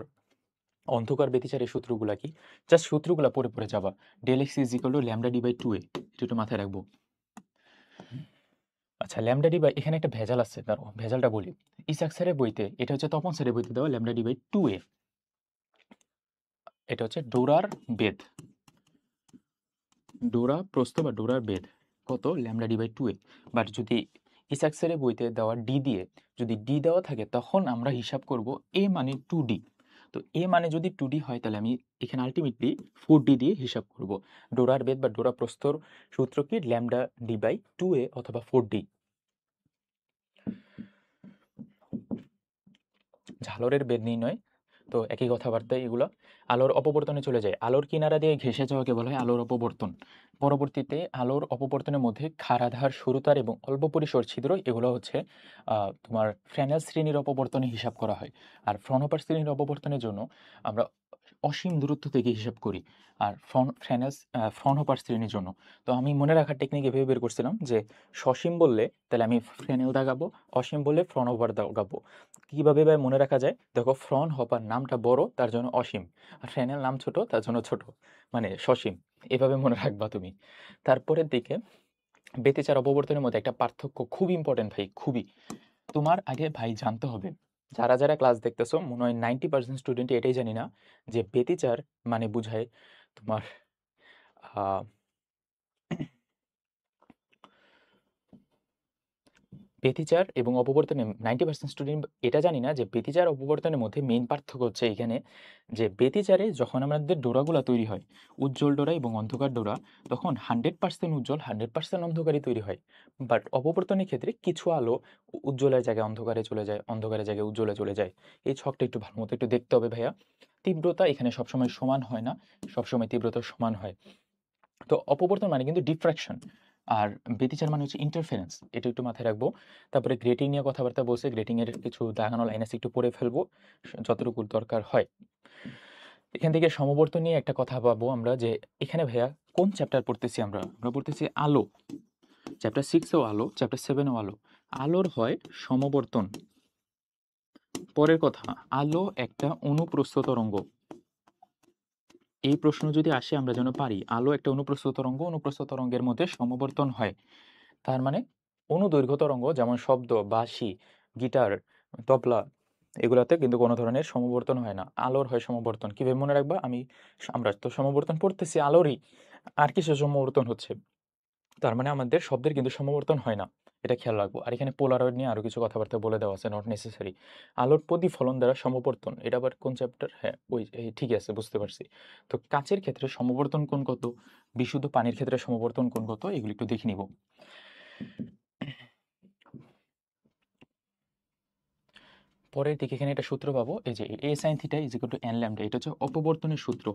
S1: অন্ধকার ব্যতিচারের সূত্রগুলা কি, জাস্ট সূত্রগুলা পড়ে পড়ে যাবা। Del X is equal to λ/2a, এটা একটু মাথায় রাখবো। আচ্ছা, λ/, এখানে একটা ভেজাল আছে, দাঁড়ো ভেজালটা বলি। ইসাক স্যারের বইতে, এটা হচ্ছে তপন স্যারের বইতে দেওয়া λ/2a। এটা হচ্ছে ডোরার বেদ, ডোরা প্রস্থ বা ডোরার বেদ কত? λ/2a। বাট যদি ইসাক স্যারের বইতে দেওয়া ডি দিয়ে, যদি ডি দেওয়া থাকে তখন আমরা হিসাব করব এ মানে 2d। তো এ মানে যদি 2d হয় তাহলে আমি এখানে আলটিমেটলি 4d দিয়ে হিসাব করব। ডোরার বেদ বা ডোরা প্রস্থর সূত্র কি? λ/2a অথবা 4d। ঝালরের বেদ নির্ণয়, তো একই কথাবার্তা এগুলো। আলোর অপবর্তনে চলে যায়, আলোর কিনারা দিয়ে ঘেঁষে যাওয়াকে বলা হয় আলোর অপবর্তন। পরবর্তীতে আলোর অপবর্তনের মধ্যে ক্ষারাধার, সরুতার এবং অল্প পরিসর ছিদ্র, এগুলো হচ্ছে তোমার ফ্রেনেল শ্রেণীর অপবর্তনে হিসাব করা হয়। আর ফ্রনহোফার শ্রেণীর অপবর্তনের জন্য আমরা অসীম দূরত্ব থেকে হিসাব করি। আর ফ্রনহোফার শ্রেণীর জন্য তো আমি মনে রাখার টেকনিক এভাবে বের করছিলাম যে সসীম বললে তাহলে আমি ফ্রেনেল দাগাবো, অসীম বললে ফ্রনহোফার দাগাবো। কীভাবে ভাই মনে রাখা যায়? দেখো, ফ্রনহোফার নামটা বড় তার জন্য অসীম, আর ফ্রেনেল নাম ছোট তার জন্য ছোট, মানে সসীম। এভাবে মনে রাখবা তুমি। তারপরের দিকে ব্যতিচার অপবর্তনের মধ্যে একটা পার্থক্য খুব ইম্পর্টেন্ট ভাই, খুবই। তোমার আগে ভাই জানতে হবে, যারা যারা ক্লাস দেখতেছো মনে হয় 90% স্টুডেন্ট এটাই জানি না যে ব্যতিচার মানে বুঝায় তোমার আহ, ব্যতিচার এবং অপবর্তনে 90% স্টুডেন্ট এটা জানি না যে ব্যতিচার অপবর্তনের মধ্যে মেইন পার্থক্য হচ্ছে এখানে যে ব্যতিচারে যখন আমাদের ডোরাগুলো তৈরি হয়, উজ্জ্বল ডোরা এবং অন্ধকার ডোরা, তখন 100% উজ্জ্বল 100% অন্ধকারই তৈরি হয়। বাট অপবর্তনের ক্ষেত্রে কিছু আলো উজ্জ্বলের জায়গায় অন্ধকারে চলে যায়, অন্ধকারের জায়গায় উজ্জ্বলে চলে যায়। এই ছকটা একটু ভালো মতো একটু দেখতে হবে ভাইয়া। তীব্রতা এখানে সবসময় সমান হয় না, সবসময় তীব্রতা সমান হয়। তো অপবর্তন মানে কিন্তু ডিফ্র্যাকশন, আর ব্যতিচার মানে হচ্ছে ইন্টারফারেন্স, এটা একটু মাথায় রাখবো। তারপরে গ্রেটিং নিয়ে কথাবার্তা বলছে, গ্রেটিং এর কিছু দাগানো লাইন আছে, একটু পড়ে ফেলবো যতটুকু দরকার হয়। এখান থেকে সমবর্তন নিয়ে একটা কথা পাবো আমরা, যে এখানে ভাইয়া কোন চ্যাপ্টার পড়তেছি আমরা? আমরা পড়তেছি আলো, চ্যাপ্টার 6ও আলো, চ্যাপ্টার 7ও আলো। আলোর হয় সমবর্তন। পরের কথা, আলো একটা অনুপ্রস্থ তরঙ্গ। এই প্রশ্ন যদি আসে আমরা যেন পারি, আলো একটা অনুপ্রস্থ তরঙ্গ, অনুপ্রস্থ তরঙ্গের মধ্যে সমবর্তন হয়। তার মানে অনুদৈর্ঘ্য তরঙ্গ যেমন শব্দ, বাঁশি, গিটার, তবলা, এগুলাতে কিন্তু কোনো ধরনের সমবর্তন হয় না। আলোর হয় সমবর্তন। কিভাবে মনে রাখবা? আমরা তো সমবর্তন পড়তেছি আলোরই, আর কিসের সমবর্তন হচ্ছে? তার মানে আমাদের শব্দের কিন্তু সমবর্তন হয় না, এটা খেয়াল রাখবো। আর এখানে পোলারয়েড নিয়ে আরো কিছু কথাবার্তা বলে দেওয়া আছে, নট নেসেসারি। আলোর প্রতিফলন দ্বারা সমবর্তন, এটা আবার কোন চ্যাপ্টার? হ্যাঁ, ওই ঠিক আছে, বুঝতে পারছি। তো কাচের ক্ষেত্রে সমবর্তন কোণ কত, বিশুদ্ধ পানির ক্ষেত্রে সমবর্তন কোণ কত, এগুলো একটু দেখে নিব। পরের দিকে এখানে একটা সূত্র পাবো, এই যে A sine theta is equal to N lambda, এটা হচ্ছে অপবর্তনের সূত্র।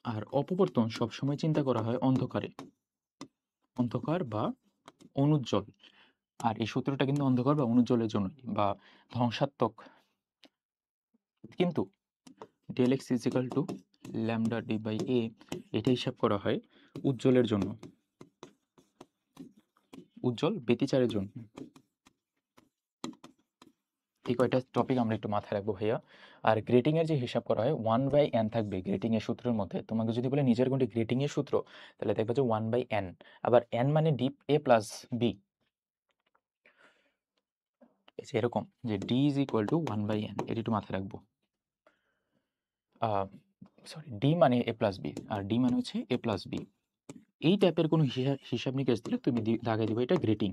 S1: আর অপবর্তন সবসময় চিন্তা করা হয় অন্ধকারে, অন্ধকার বা অনুজ্জ্বল। আর এই সূত্রটা কিন্তু অন্ধকার বা অনুজ্জ্বলের জন্য বা ধ্বংসাত্মক। কিন্তু del X is equal to lambda D by A, এটা হিসাব করা হয় উজ্জ্বলের জন্য, উজ্জ্বল ব্যতিচারের জন্য। এই কয়টা টপিক আমরা একটু মাথায় রাখবো ভাইয়া। আর গ্রেটিং এর যে হিসাব করা হয় 1/n থাকবে গ্রেটিং এর সূত্রের মধ্যে। তোমাকে যদি বলে নিজের কোনটি গ্রেটিং এর সূত্র, তাহলে দেখবে যে 1/n। আবার n মানে ডি a প্লাস বি, এরকম যে D is equal two 1/n, এটা একটু মাথায় রাখবো। সরি, ডি মানে এ প্লাস বি আর ডি মানে হচ্ছে এ প্লাস বি। এই টাইপের কোনো হিসাব নিকেশ দিলে তুমি দাগে দিবে এটা গ্রেটিং।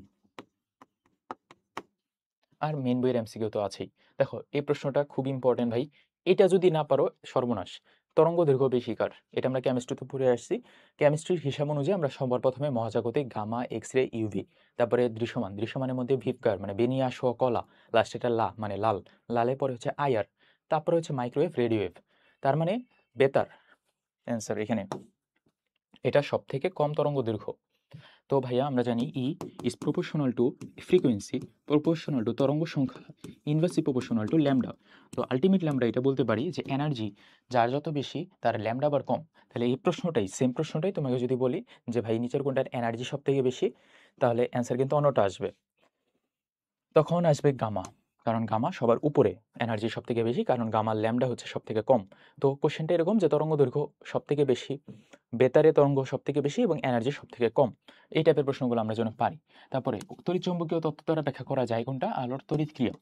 S1: আর মেন বইয়ের এমসিকিউ তো আছেই। দেখো, এই প্রশ্নটা খুব ইম্পর্টেন্ট ভাই, এটা যদি না পারো সর্বনাশ। তরঙ্গ দৈর্ঘ্য বেশি কার, এটা আমরা কেমিস্ট্রিতে পড়ে আসছি। কেমিস্ট্রির হিসাব অনুযায়ী আমরা সবার প্রথমে মহাজাগতিক, গামা, এক্স রে, ইউভি, তারপরে দৃশ্যমান, দৃশ্যমানের মধ্যে ভিপকার মানে বেনিয়াস ও কলা, লাস্ট এটা লা মানে লাল, লালের পরে হচ্ছে আইআর, তারপরে হচ্ছে মাইক্রোওয়েভ, রেডিওওয়েভ। তার মানে বেতার অ্যান্সার এখানে, এটা সব থেকে কম তরঙ্গ দৈর্ঘ্য। তো ভাইয়া আমরা জানি E is proportional to frequency, proportional to তরঙ্গ সংখ্যা, ইনভার্সলি প্রপোর্শনাল টু ল্যামডা। তো আলটিমেট ল্যামডা এটা বলতে পারি যে এনার্জি যার যত বেশি তার ল্যামডা আবার কম। তাহলে এই প্রশ্নটাই, সেম প্রশ্নটাই তোমাকে যদি বলি যে ভাই নিচের কোনটার এনার্জি সব থেকে বেশি, তাহলে অ্যান্সার কিন্তু অন্যটা আসবে। তখন আসবে গামা, কারণ গামা সবার উপরে, এনার্জি সব থেকে বেশি, কারণ গামার ল্যামডা হচ্ছে সব থেকে কম। তো কোশ্চেনটা এরকম যে তরঙ্গ দৈর্ঘ্য সব থেকে বেশি, বেতারে তরঙ্গ সব থেকে বেশি এবং এনার্জি সব থেকে কম। এই টাইপের প্রশ্নগুলো আমরা যেন পারি। তারপরে তড়িৎ চৌম্বকীয় তত্ত্ব দ্বারা ব্যাখ্যা করা যায় কোনটা? আলোর তড়িৎ ক্রিয়া।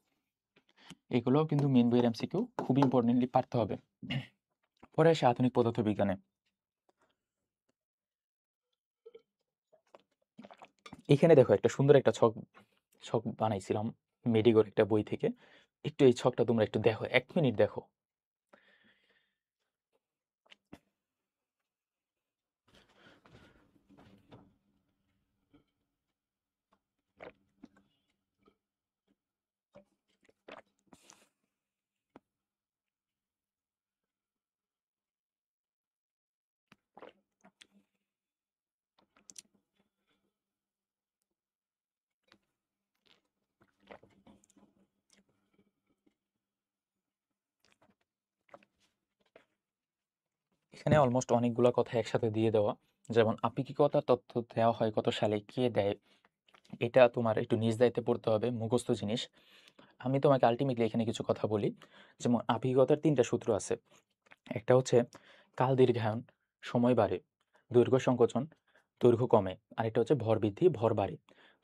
S1: এগুলোও কিন্তু মেন বইয়ের এমসিকিউ, খুব ইম্পর্টেন্টলি পারতে হবে। পরে আসে আধুনিক পদার্থবিজ্ঞানে। এখানে দেখো একটা সুন্দর একটা ছক ছক বানাইছিলাম মেডিগোর একটা বই থেকে। একটু এই ছকটা তোমরা একটু দেখো, 1 মিনিট দেখো। এখানে অলমোস্ট অনেকগুলা কথা একসাথে দিয়ে দেওয়া। যেমন আপেক্ষিকতার তথ্য দেওয়া হয় কত সালে, কে দেয়? এটা তোমার একটু নিজ দায়িত্বে পড়তে হবে, মুখস্থ জিনিস। আমি তোমাকে আল্টিমেটলি এখানে কিছু কথা বলি। যেমন আপেক্ষিকতার ৩টা সূত্র আছে। একটা হচ্ছে কাল দীর্ঘায়ন, সময় বাড়ে। দৈর্ঘ্য সংকোচন, দৈর্ঘ্য কমে। আরেকটা হচ্ছে ভর বৃদ্ধি, ভর বাড়ে।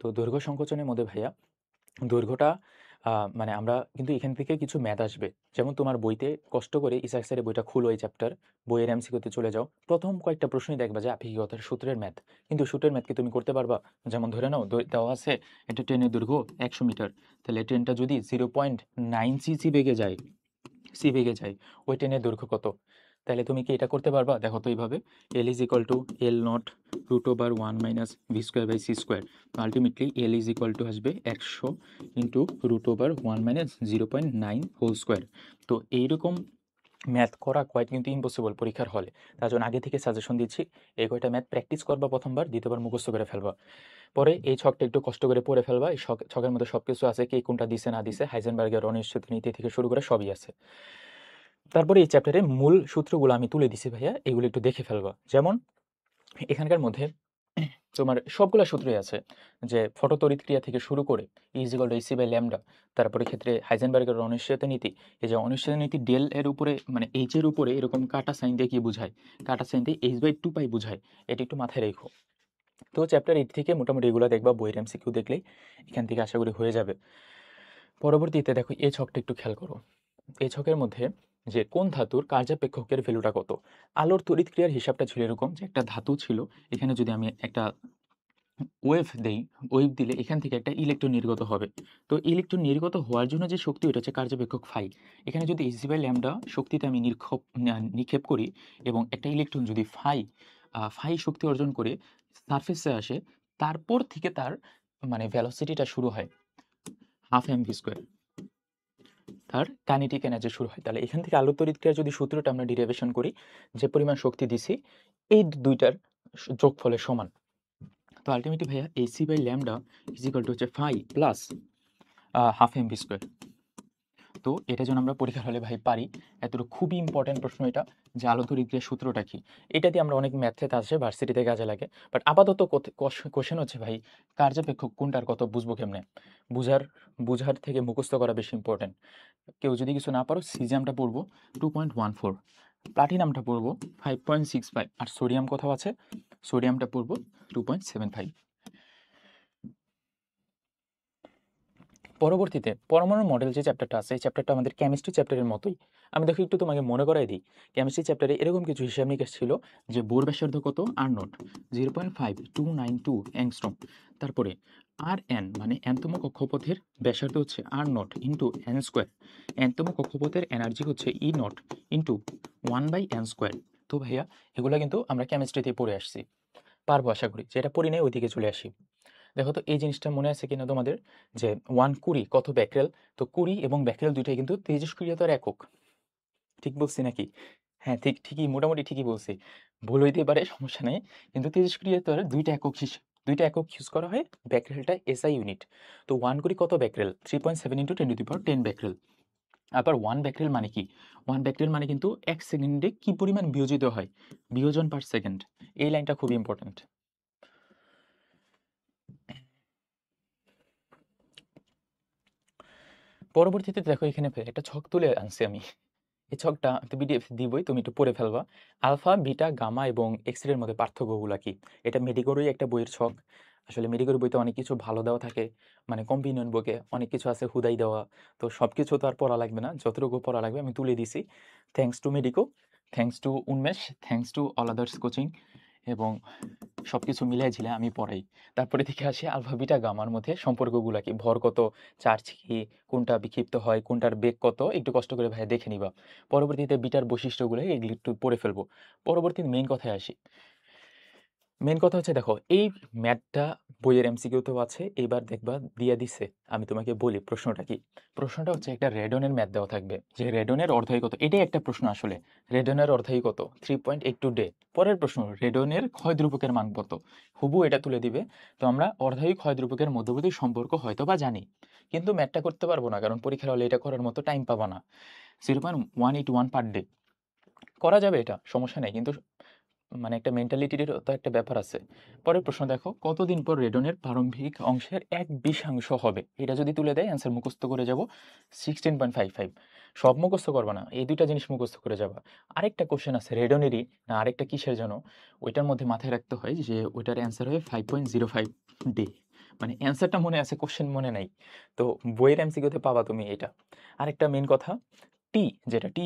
S1: তো দৈর্ঘ্য সংকোচনের মধ্যে ভাইয়া দৈর্ঘ্যটা মানে আমরা কিন্তু এখান থেকে কিছু ম্যাথ আসবে। যেমন তোমার বইতে কষ্ট করে ইসাক স্যারের বইটা খুলো, এই চ্যাপ্টার, বইয়ের এমসিকিউতে চলে যাও। প্রথম কয়েকটা প্রশ্নই দেখবা যে আপেক্ষিকতার সূত্রের ম্যাথ। কিন্তু সূত্রের ম্যাথ কি তুমি করতে পারবা? যেমন ধরে নাও দেওয়া আছে একটা ট্রেনের দৈর্ঘ্য ১০০ মিটার। তাহলে ট্রেনটা যদি 0.9 সি বেগে যায়, ওই ট্রেনের দৈর্ঘ্য কত? তাহলে তুমি কি এটা করতে পারবা? দেখো তো এইভাবে, L is equal to L not root over 1 minus V square by C square. তো ultimately L is equal to আসবে ১০০ into root over 1 minus 0.9 whole square. তো এইরকম ম্যাথ করা কোয়াইট কিন্তু ইম্পসিবল পরীক্ষার হলে। তার জন্য আগে থেকে সাজেশন দিচ্ছি, এই কয়টা ম্যাথ প্র্যাকটিস করবা প্রথমবার, দ্বিতীয়বার মুখস্থ করে ফেলবা। পরে এই ছকটা একটু কষ্ট করে পড়ে ফেলবা। এই ছকের মধ্যে সব কিছু আছে, কে কোনটা দিছে না দিছে, হাইজেনবার্গের অনিশ্চিত নীতি থেকে শুরু করে সবই আছে। তারপরে এই চ্যাপ্টারে মূল সূত্রগুলো আমি তুলে দিছি ভাইয়া, এগুলো একটু দেখে ফেলবা। যেমন এখানকার মধ্যে তোমার সবগুলা সূত্রই আছে, যে ফটোতড়িৎ ক্রিয়া থেকে শুরু করে ইজিকল টু এসি বাই ল্যামডা। তারপরে ক্ষেত্রে হাইজেনবার্গের অনিশ্চয়তা নীতি, এই যে অনিশ্চয়তা নীতি ডেল এর উপরে মানে এইচ এর উপরে এরকম কাটা সাইন দিয়ে কি বোঝায়? কাটা সাইন দিয়ে h/2 বোঝায়। এটা একটু মাথায় রেখো। তো চ্যাপ্টার 8 থেকে মোটামুটি এগুলো দেখবা, বইয়ের এমসিকিউ দেখলেই এখান থেকে আশা করি হয়ে যাবে। পরবর্তীতে দেখো এই ছকটা একটু খেয়াল করো। এই ছকের মধ্যে যে কোন ধাতুর কার্যাপেক্ষকের ভ্যালুটা কত। আলোর তড়িৎ ক্রিয়ার হিসাবটা ছিল এরকম, যে একটা ধাতু ছিল, এখানে যদি আমি একটা ওয়েভ দেই, ওয়েভ দিলে এখান থেকে একটা ইলেকট্রন নির্গত হবে। তো ইলেকট্রন নির্গত হওয়ার জন্য যে শক্তি, ওটা হচ্ছে কার্যপেক্ষক ফাই। এখানে যদি এসি বাই ল্যামডা শক্তিতে আমি নিক্ষেপ করি এবং একটা ইলেকট্রন যদি ফাই শক্তি অর্জন করে সারফেসে আসে, তারপর থেকে তার মানে ভ্যালোসিটিটা শুরু হয় 12 mv স্কোয়ার, তার কাইনেটিক এনার্জি শুরু হয়। তাহলে এখান থেকে আলোর তড়িৎ ক্রিয়ার যদি সূত্রটা আমরা ডিরাইভেশন করি, যে পরিমাণ শক্তি দিছি এই দুইটার যোগফলের সমান। তো আলটিমেটলি ভাইয়া AC by lambda is equal to হচ্ছে ফাই প্লাস 12 mv স্কোয়ার। তো এটা যেন আমরা পরীক্ষার হলে ভাই পারি, এতটুকু খুবই ইম্পর্টেন্ট প্রশ্ন এটা, যে আলো তড়িৎ ক্রিয়ার সূত্রটা কি। এটা দিয়ে আমরা অনেক ম্যাথে আসে, ভার্সিটিতে কাজে লাগে। বাট আপাতত কোশ্চেন হচ্ছে ভাই কার্যপেক্ষক কোনটার কত বুঝবো কেমনে? বুঝার বুঝার থেকে মুখস্থ করা বেশি ইম্পর্টেন্ট। কেউ যদি কিছু না পারো, সিজিয়ামটা পড়বো 2.14, প্লাটিনামটা পড়বো 5.65, আর সোডিয়াম কোথাও আছে, সোডিয়ামটা পড়বো 2.75। পরবর্তীতে পরমাণুর মডেল যে চ্যাপ্টারটা আছে, এই চ্যাপ্টারটা আমাদের কেমিস্ট্রি চ্যাপ্টারের মতোই। আমি দেখো একটু তোমাকে মনে করাই দিই, কেমিস্ট্রি চ্যাপ্টারে এরকম কিছু হিসাব নিকাশ ছিল, যে বোর ব্যাসার্ধ কত, আর নট 0.5292 অ্যাংস্ট্রম। তারপরে আর এন মানে এনতম কক্ষপথের ব্যাসার্ধ হচ্ছে R not into N square. এনতম কক্ষপথের এনার্জি হচ্ছে ই নট ইন্টু 1/n স্কোয়ার। তো ভাইয়া এগুলো কিন্তু আমরা কেমিস্ট্রিতে পড়ে আসছি, পারবো আশা করি। যেটা পড়ি নেই ওইদিকে চলে আসি। দেখো তো এই জিনিসটা মনে আছে কিনা তোমাদের, যে 1 কুড়ি কত ব্যাকরেল? তো কুড়ি এবং ব্যাকরেল দুইটাই কিন্তু তেজস্ক্রিয়তার একক। ঠিক বলছি নাকি? হ্যাঁ, ঠিকই, মোটামুটি ঠিকই বলছি। ভুল হইতে পারে, সমস্যা নেই। কিন্তু তেজস্ক্রিয়তার দুইটা একক ইউজ করা হয়, ব্যাকরেলটা এসআই ইউনিট। তো 1 কুড়ি কত ব্যাকরেল? 3.7 ইন্টু 10⁻10 ব্যাকরেল। আবার 1 ব্যাকরেল মানে কি? 1 ব্যাকরেল মানে কিন্তু 1 সেকেন্ডে কি পরিমাণ বিয়োজিত হয়, বিয়োজন পার সেকেন্ড। এই লাইনটা খুব ইম্পর্টেন্ট। পরবর্তীতে দেখো এখানে একটা ছক তুলে আনছি আমি। এই ছকটা তো পিডিএফ দিবই, তুমি একটু পড়ে ফেলবা। আলফা, বিটা, গামা এবং এক্স রের মধ্যে পার্থক্যগুলো কি? এটা মেডিকোরই একটা বইয়ের ছক। আসলে মেডিকোর বইতে অনেক কিছু ভালো দেওয়া থাকে, মানে কম্পিনিয়ন বইকে অনেক কিছু আছে হুদাই দেওয়া। তো সব কিছু তো আর পড়া লাগবে না, যতটুকু পড়া লাগবে আমি তুলে দিছি। Thanks to Medico, thanks to Unmesh, thanks to all others coaching, এবং সবকিছু মিলাই ঝিলে আমি পড়াই। তারপরে দেখে আসি আলফা, বিটা, গামার মধ্যে সম্পর্কগুলা কি, ভর কত, চার্জ কি, কোনটা বিক্ষিপ্ত হয়, কোনটার বেগ কত, একটু কষ্ট করে ভাই দেখে নিবা। পরবর্তীতে বিটার বৈশিষ্ট্যগুলো এগুলো একটু পড়ে ফেলবো। পরবর্তীতে মেইন কথায় আসি। মেইন কথা হচ্ছে দেখো, এই ম্যাথটা বইয়ের এমসিকিউতেও আছে, এবার দেখবা দিয়া দিছে। আমি তোমাকে বলি প্রশ্নটা কি। প্রশ্নটা হচ্ছে একটা রেডনের ম্যাথ দেওয়া থাকবে, যে রেডনের অর্ধায়ু কত। এটাই একটা প্রশ্ন আসলে, রেডনের অর্ধায়ু কত? 3.82 ডে। পরের প্রশ্ন, রেডনের ক্ষয় ধ্রুবকের মান কত? হুবু এটা তুলে দিবে। তো আমরা অর্ধায়ু ক্ষয় ধ্রুবকের মধ্যবর্তী সম্পর্ক হয়তো বা জানি, কিন্তু ম্যাথটা করতে পারবো না, কারণ পরীক্ষার হলে এটা করার মতো টাইম পাবা না। 0.181 পার ডে। করা যাবে, এটা সমস্যা নেই, কিন্তু মানে একটা মেন্টালিটির তো একটা ব্যাপার আছে। পরের প্রশ্ন দেখো, কতদিন পর রেডনের প্রারম্ভিক অংশের 1/20 হবে? এটা যদি তুলে দেয় অ্যান্সার মুখস্থ করে যাব 16.55। সব মুখস্থ করবা না, এই দুইটা জিনিস মুখস্থ করে যাবা। আরেকটা কোশ্চেন আছে রেডনেরই না আরেকটা কিসের যেন, ওইটার মধ্যে মাথায় রাখতে হয় যে ওইটার অ্যান্সার হয় 5.05 ডে। মানে অ্যান্সারটা মনে আছে, কোশ্চেন মনে নাই। তো বইয়ের এমসিকিউতে পাবা তুমি এটা। আরেকটা মেন কথা, টি যেটা টি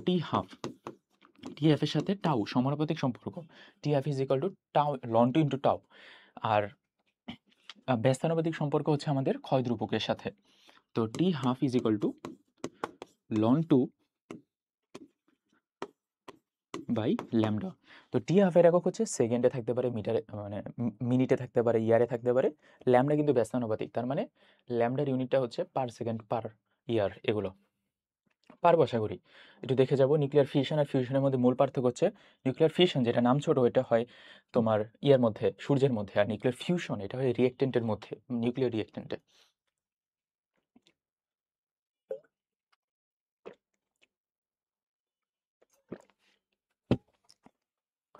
S1: টি হাফ, টিএফ এর সাথে টাউ সমানুপাতিক সম্পর্ক। TF is equal to tau ln two into tau. আর ব্যস্তানুপাতিক সম্পর্ক হচ্ছে আমাদের ক্ষয় ধ্রুবকের সাথে। তো T half is equal to ln two by lambda. তো টি হাফের একক হচ্ছে সেকেন্ডে থাকতে পারে, মিটারে মানে মিনিটে থাকতে পারে, ইয়ারে থাকতে পারে। ল্যামডা কিন্তু ব্যস্তানুপাতিক, তার মানে ল্যামডার ইউনিটটা হচ্ছে পার সেকেন্ড, পার ইয়ার, এগুলো পারবো আশা করি। একটু দেখে যাব, নিউক্লিয়ার ফিউশন আর ফিউশনের মধ্যে মূল পার্থক্য হচ্ছে নিউক্লিয়ার ফিউশন যেটা নাম ছোট, এটা হয় তোমার ইয়ার মধ্যে, সূর্যের মধ্যে, আর নিউক্লিয়ার ফিউশন এটা হয় রিয়েক্টেন্টের মধ্যে, নিউক্লিয়ার রিয়েক্টেন্টে।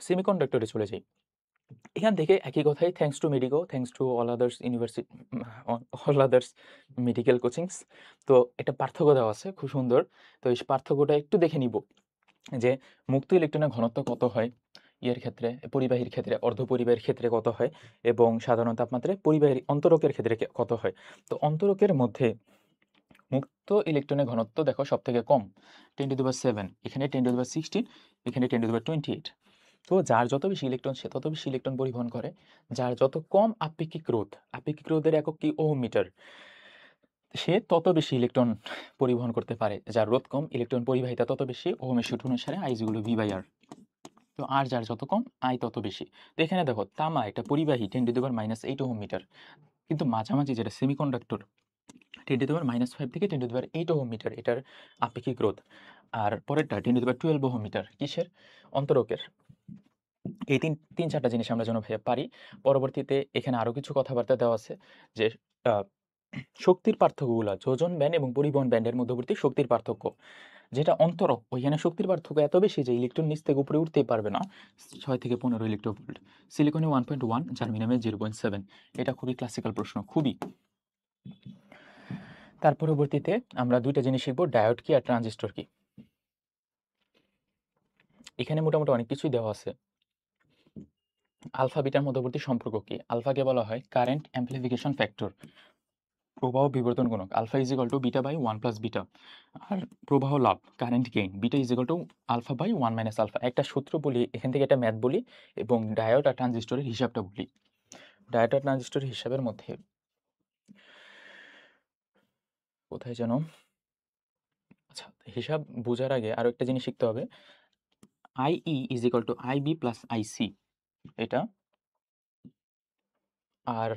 S1: সেমিকন্ডাক্টরে চলে যাই। এখান থেকে একই কথাই, thanks to Medico, thanks to all others university, all others medical কোচিংস। তো একটা পার্থক্য দেওয়া আছে খুব সুন্দর। তো এই পার্থক্যটা একটু দেখে নিব, যে মুক্ত ইলেকট্রনের ঘনত্ব কত হয় ইয়ের ক্ষেত্রে, পরিবাহীর ক্ষেত্রে, অর্ধপরিবাহীর ক্ষেত্রে কত হয়, এবং সাধারণ তাপমাত্রায় পরিবাহীর অন্তরকের ক্ষেত্রে কত হয়। তো অন্তরকের মধ্যে মুক্ত ইলেকট্রনের ঘনত্ব দেখো সব থেকে কম, 10⁻⁷, এখানে 10⁻16, এখানে 10⁻28। তো যার যত বেশি ইলেকট্রন সে তত বেশি ইলেকট্রন পরিবহন করে। যার যত কম আপেক্ষিক রোধ, আপেক্ষিক রোধের একক কি ওহম মিটার, সে তত বেশি ইলেকট্রন পরিবহন করতে পারে। যার রোধ কম, ইলেকট্রন পরিবাহিতা তত বেশি, ওহমের সূত্র অনুসারে আই ইকুয়াল টু ভি/আর। তো আর যার যত কম আই তত বেশি। তো এখানে দেখো তামা একটা পরিবাহী 10⁻⁸ ওহম মিটার, কিন্তু মাঝামাঝি যেটা সেমিকন্ডাক্টর 10⁻⁵ থেকে 10⁸ ওহম মিটার এটার আপেক্ষিক রোধ। আর পরেরটা 10⁻12 ওহম মিটার, কিসের? অন্তরকের। এই তিন চারটা জিনিস আমরা যেন ভাইয়া পারি। পরবর্তীতে এখানে আরো কিছু কথাবার্তা দেওয়া আছে, যে শক্তির পার্থক্যগুলো, যোজন ব্যান্ড এবং পরিবহন ব্যান্ডের মধ্যবর্তী শক্তির পার্থক্য, যেটা অন্তরক ওইখানে শক্তির পার্থক্য এত বেশি যে ইলেকট্রন নিচ থেকে উপরে উঠতেই পারবে না, 6 থেকে 15 ইলেকট্রোভোল্ট। সিলিকনে 1.1, জার্মেনিয়ামে 0.7। এটা খুবই ক্লাসিক্যাল প্রশ্ন, খুবই। তার পরবর্তীতে আমরা দুইটা জিনিস শিখবো, ডায়োড কি আর ট্রানজিস্টর কি। এখানে মোটামুটি অনেক কিছুই দেওয়া আছে। আলফা বিটার মধ্যবর্তী সম্পর্ক কি? আলফাকে বলা হয় কারেন্ট অ্যাম্প্লিফিকেশন ফ্যাক্টর, প্রবাহ বিবর্তন গুণক। Alpha is equal to beta by 1 plus beta. আর প্রবাহ লাভ, current gain, beta is equal to alpha by 1 minus alpha. একটা সূত্র বলি, এখান থেকে একটা ম্যাথ বলি, এবং ডায়োড আর ট্রানজিস্টরের হিসাবটা বলি। ডায়োড আর ট্রানজিস্টরের হিসাবের মধ্যে কোথায় যেন, আচ্ছা হিসাব বোঝার আগে আরো একটা জিনিস শিখতে হবে। IE is equal to IB plus IC, এটা। আর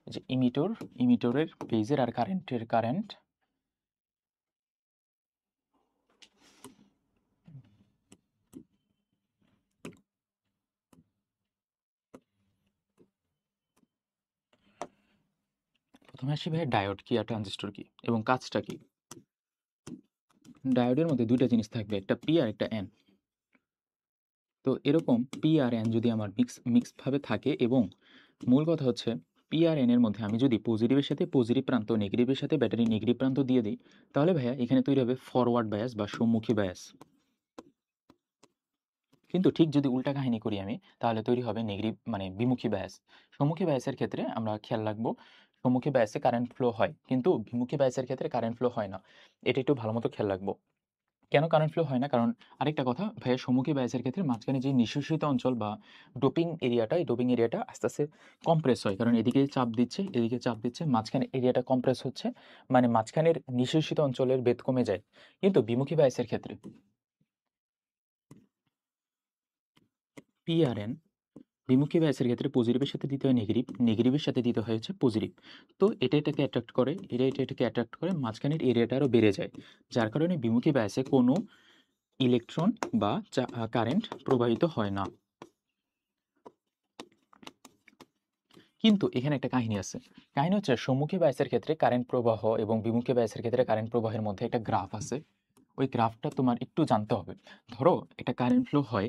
S1: যে ইমিটরের ফেজের আর কারেন্টের কারেন্ট, প্রথমে আসি ভাই ডায়োড কি আর ট্রানজিস্টর কি এবং কাজটা কি। ডায়োডের মধ্যে দুইটা জিনিস থাকবে, একটা পি আর একটা এন। তো এরকম পি আর এন যদি আমার মিক্স ভাবে থাকে, এবং মূল কথা হচ্ছে পি আর এন এর মধ্যে আমি যদি পজিটিভের সাথে পজিটিভ প্রান্ত, নেগেটিভের সাথে ব্যাটারি নেগেটিভ প্রান্ত দিয়ে দিই, তাহলে ভাইয়া এখানে তৈরি হবে ফরওয়ার্ড বায়াস বা সম্মুখী বায়াস। কিন্তু ঠিক যদি উল্টা কাহিনী করি আমি, তাহলে তৈরি হবে নেগেটিভ মানে বিমুখী বায়াস। সম্মুখী বায়াসের ক্ষেত্রে আমরা খেয়াল রাখবো, সম্মুখী বায়াসে কারেন্ট ফ্লো হয়, কিন্তু বিমুখী বায়াসের ক্ষেত্রে কারেন্ট ফ্লো হয় না। এটা একটু ভালো মতো খেয়াল রাখবো। কেন কারেন্ট ফ্লো হয় না? কারণ আরেকটা কথা ভাইয়া, সম্মুখী বায়াসের ক্ষেত্রে মাঝখানে যে নিঃশেষিত অঞ্চল বা ডোপিং এরিয়াটা, এই ডোপিং এরিয়াটা আস্তে আস্তে কম্প্রেস হয়, কারণ এদিকে চাপ দিচ্ছে, এদিকে চাপ দিচ্ছে, মাঝখানে এরিয়াটা কম্প্রেস হচ্ছে, মানে মাঝখানের নিঃশেষিত অঞ্চলের বেধ কমে যায়। কিন্তু বিমুখী বায়াসের ক্ষেত্রে পিআরএন, বিমুখী বায়াসের ক্ষেত্রে পজিটিভের সাথে দিতে হয় নেগেটিভ, নেগেটিভের সাথে দিতে হয় হচ্ছে পজিটিভ। তো এটা এটাকে অ্যাট্রাক্ট করে, এটাকে অ্যাট্রাক্ট করে, মাঝখানের এরিয়াটা আরও বেড়ে যায়, যার কারণে বিমুখী বায়াসে কোনো ইলেকট্রন বা কারেন্ট প্রবাহিত হয় না। কিন্তু এখানে একটা কাহিনী আছে। কাহিনী হচ্ছে সম্মুখী বায়াসের ক্ষেত্রে কারেন্ট প্রবাহ এবং বিমুখী বায়াসের ক্ষেত্রে কারেন্ট প্রবাহের মধ্যে একটা গ্রাফ আছে। ওই গ্রাফটা তোমার একটু জানতে হবে। ধরো একটা কারেন্ট ফ্লো হয়,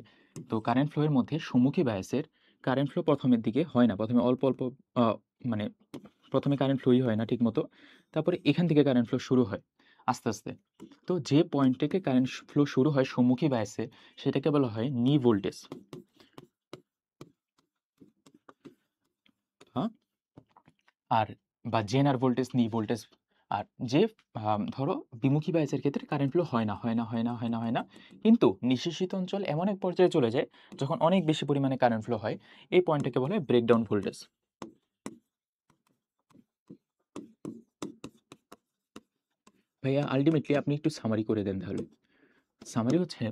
S1: তো কারেন্ট ফ্লো এর মধ্যে সম্মুখী বায়াসের কারেন্ট ফ্লো প্রথমের দিকে হয় না। প্রথমে অল্প, অল্প আ মানে প্রথমে কারেন্ট ফ্লোই হয় না ঠিকমতো। তারপরে এখান থেকে কারেন্ট ফ্লো শুরু হয় আস্তে, আস্তে। তো যে পয়েন্ট থেকে কারেন্ট ফ্লো শুরু হয় সম্মুখী বায়াসে সেটাকে বলা হয় নি ভোল্টেজ। হ্যাঁ? আর বা জেনার ভোল্টেজ, নি ভোল্টেজ। আর যে ধরো বিমুখী বায়াসের ক্ষেত্রে কারেন্ট ফ্লো হয় না। কিন্তু নিঃশেষিত অঞ্চল এমন এক পর্যায়ে চলে যায় যখন অনেক বেশি পরিমাণে কারেন্ট ফ্লো হয়, এই পয়েন্টটাকে বলা হয় ব্রেকডাউন ভোল্টেজ। ভাইয়া আল্টিমেটলি আপনি একটু সামারি করে দেন তাহলে। সামারি হচ্ছে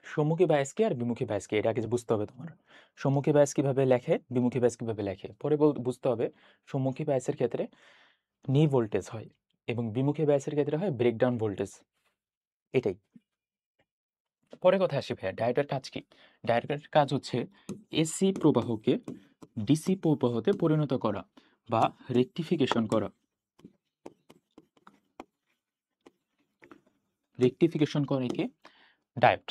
S1: সম্মুখী বায়াস কি আর বিমুখী বায়াস কি এটা আগে বুঝতে হবে তোমার। সম্মুখী বায়াস কিভাবে লেখে, বিমুখী বায়াস কিভাবে লেখে। পরে বুঝতে হবে সম্মুখী বায়াসের ক্ষেত্রে নি ভোল্টেজ হয় এবং বিমুখী বায়াসের ক্ষেত্রে হয় ব্রেকডাউন ভোল্টেজ। এটাই। পরে কথা আসি ভাইয়া, ডায়োডের কাজ কি? ডায়োডের কাজ হচ্ছে এসি প্রবাহকে ডিসি প্রবাহতে পরিণত করা বা রেকটিফিকেশন করা। রেকটিফিকেশন করে কি? ডায়োড।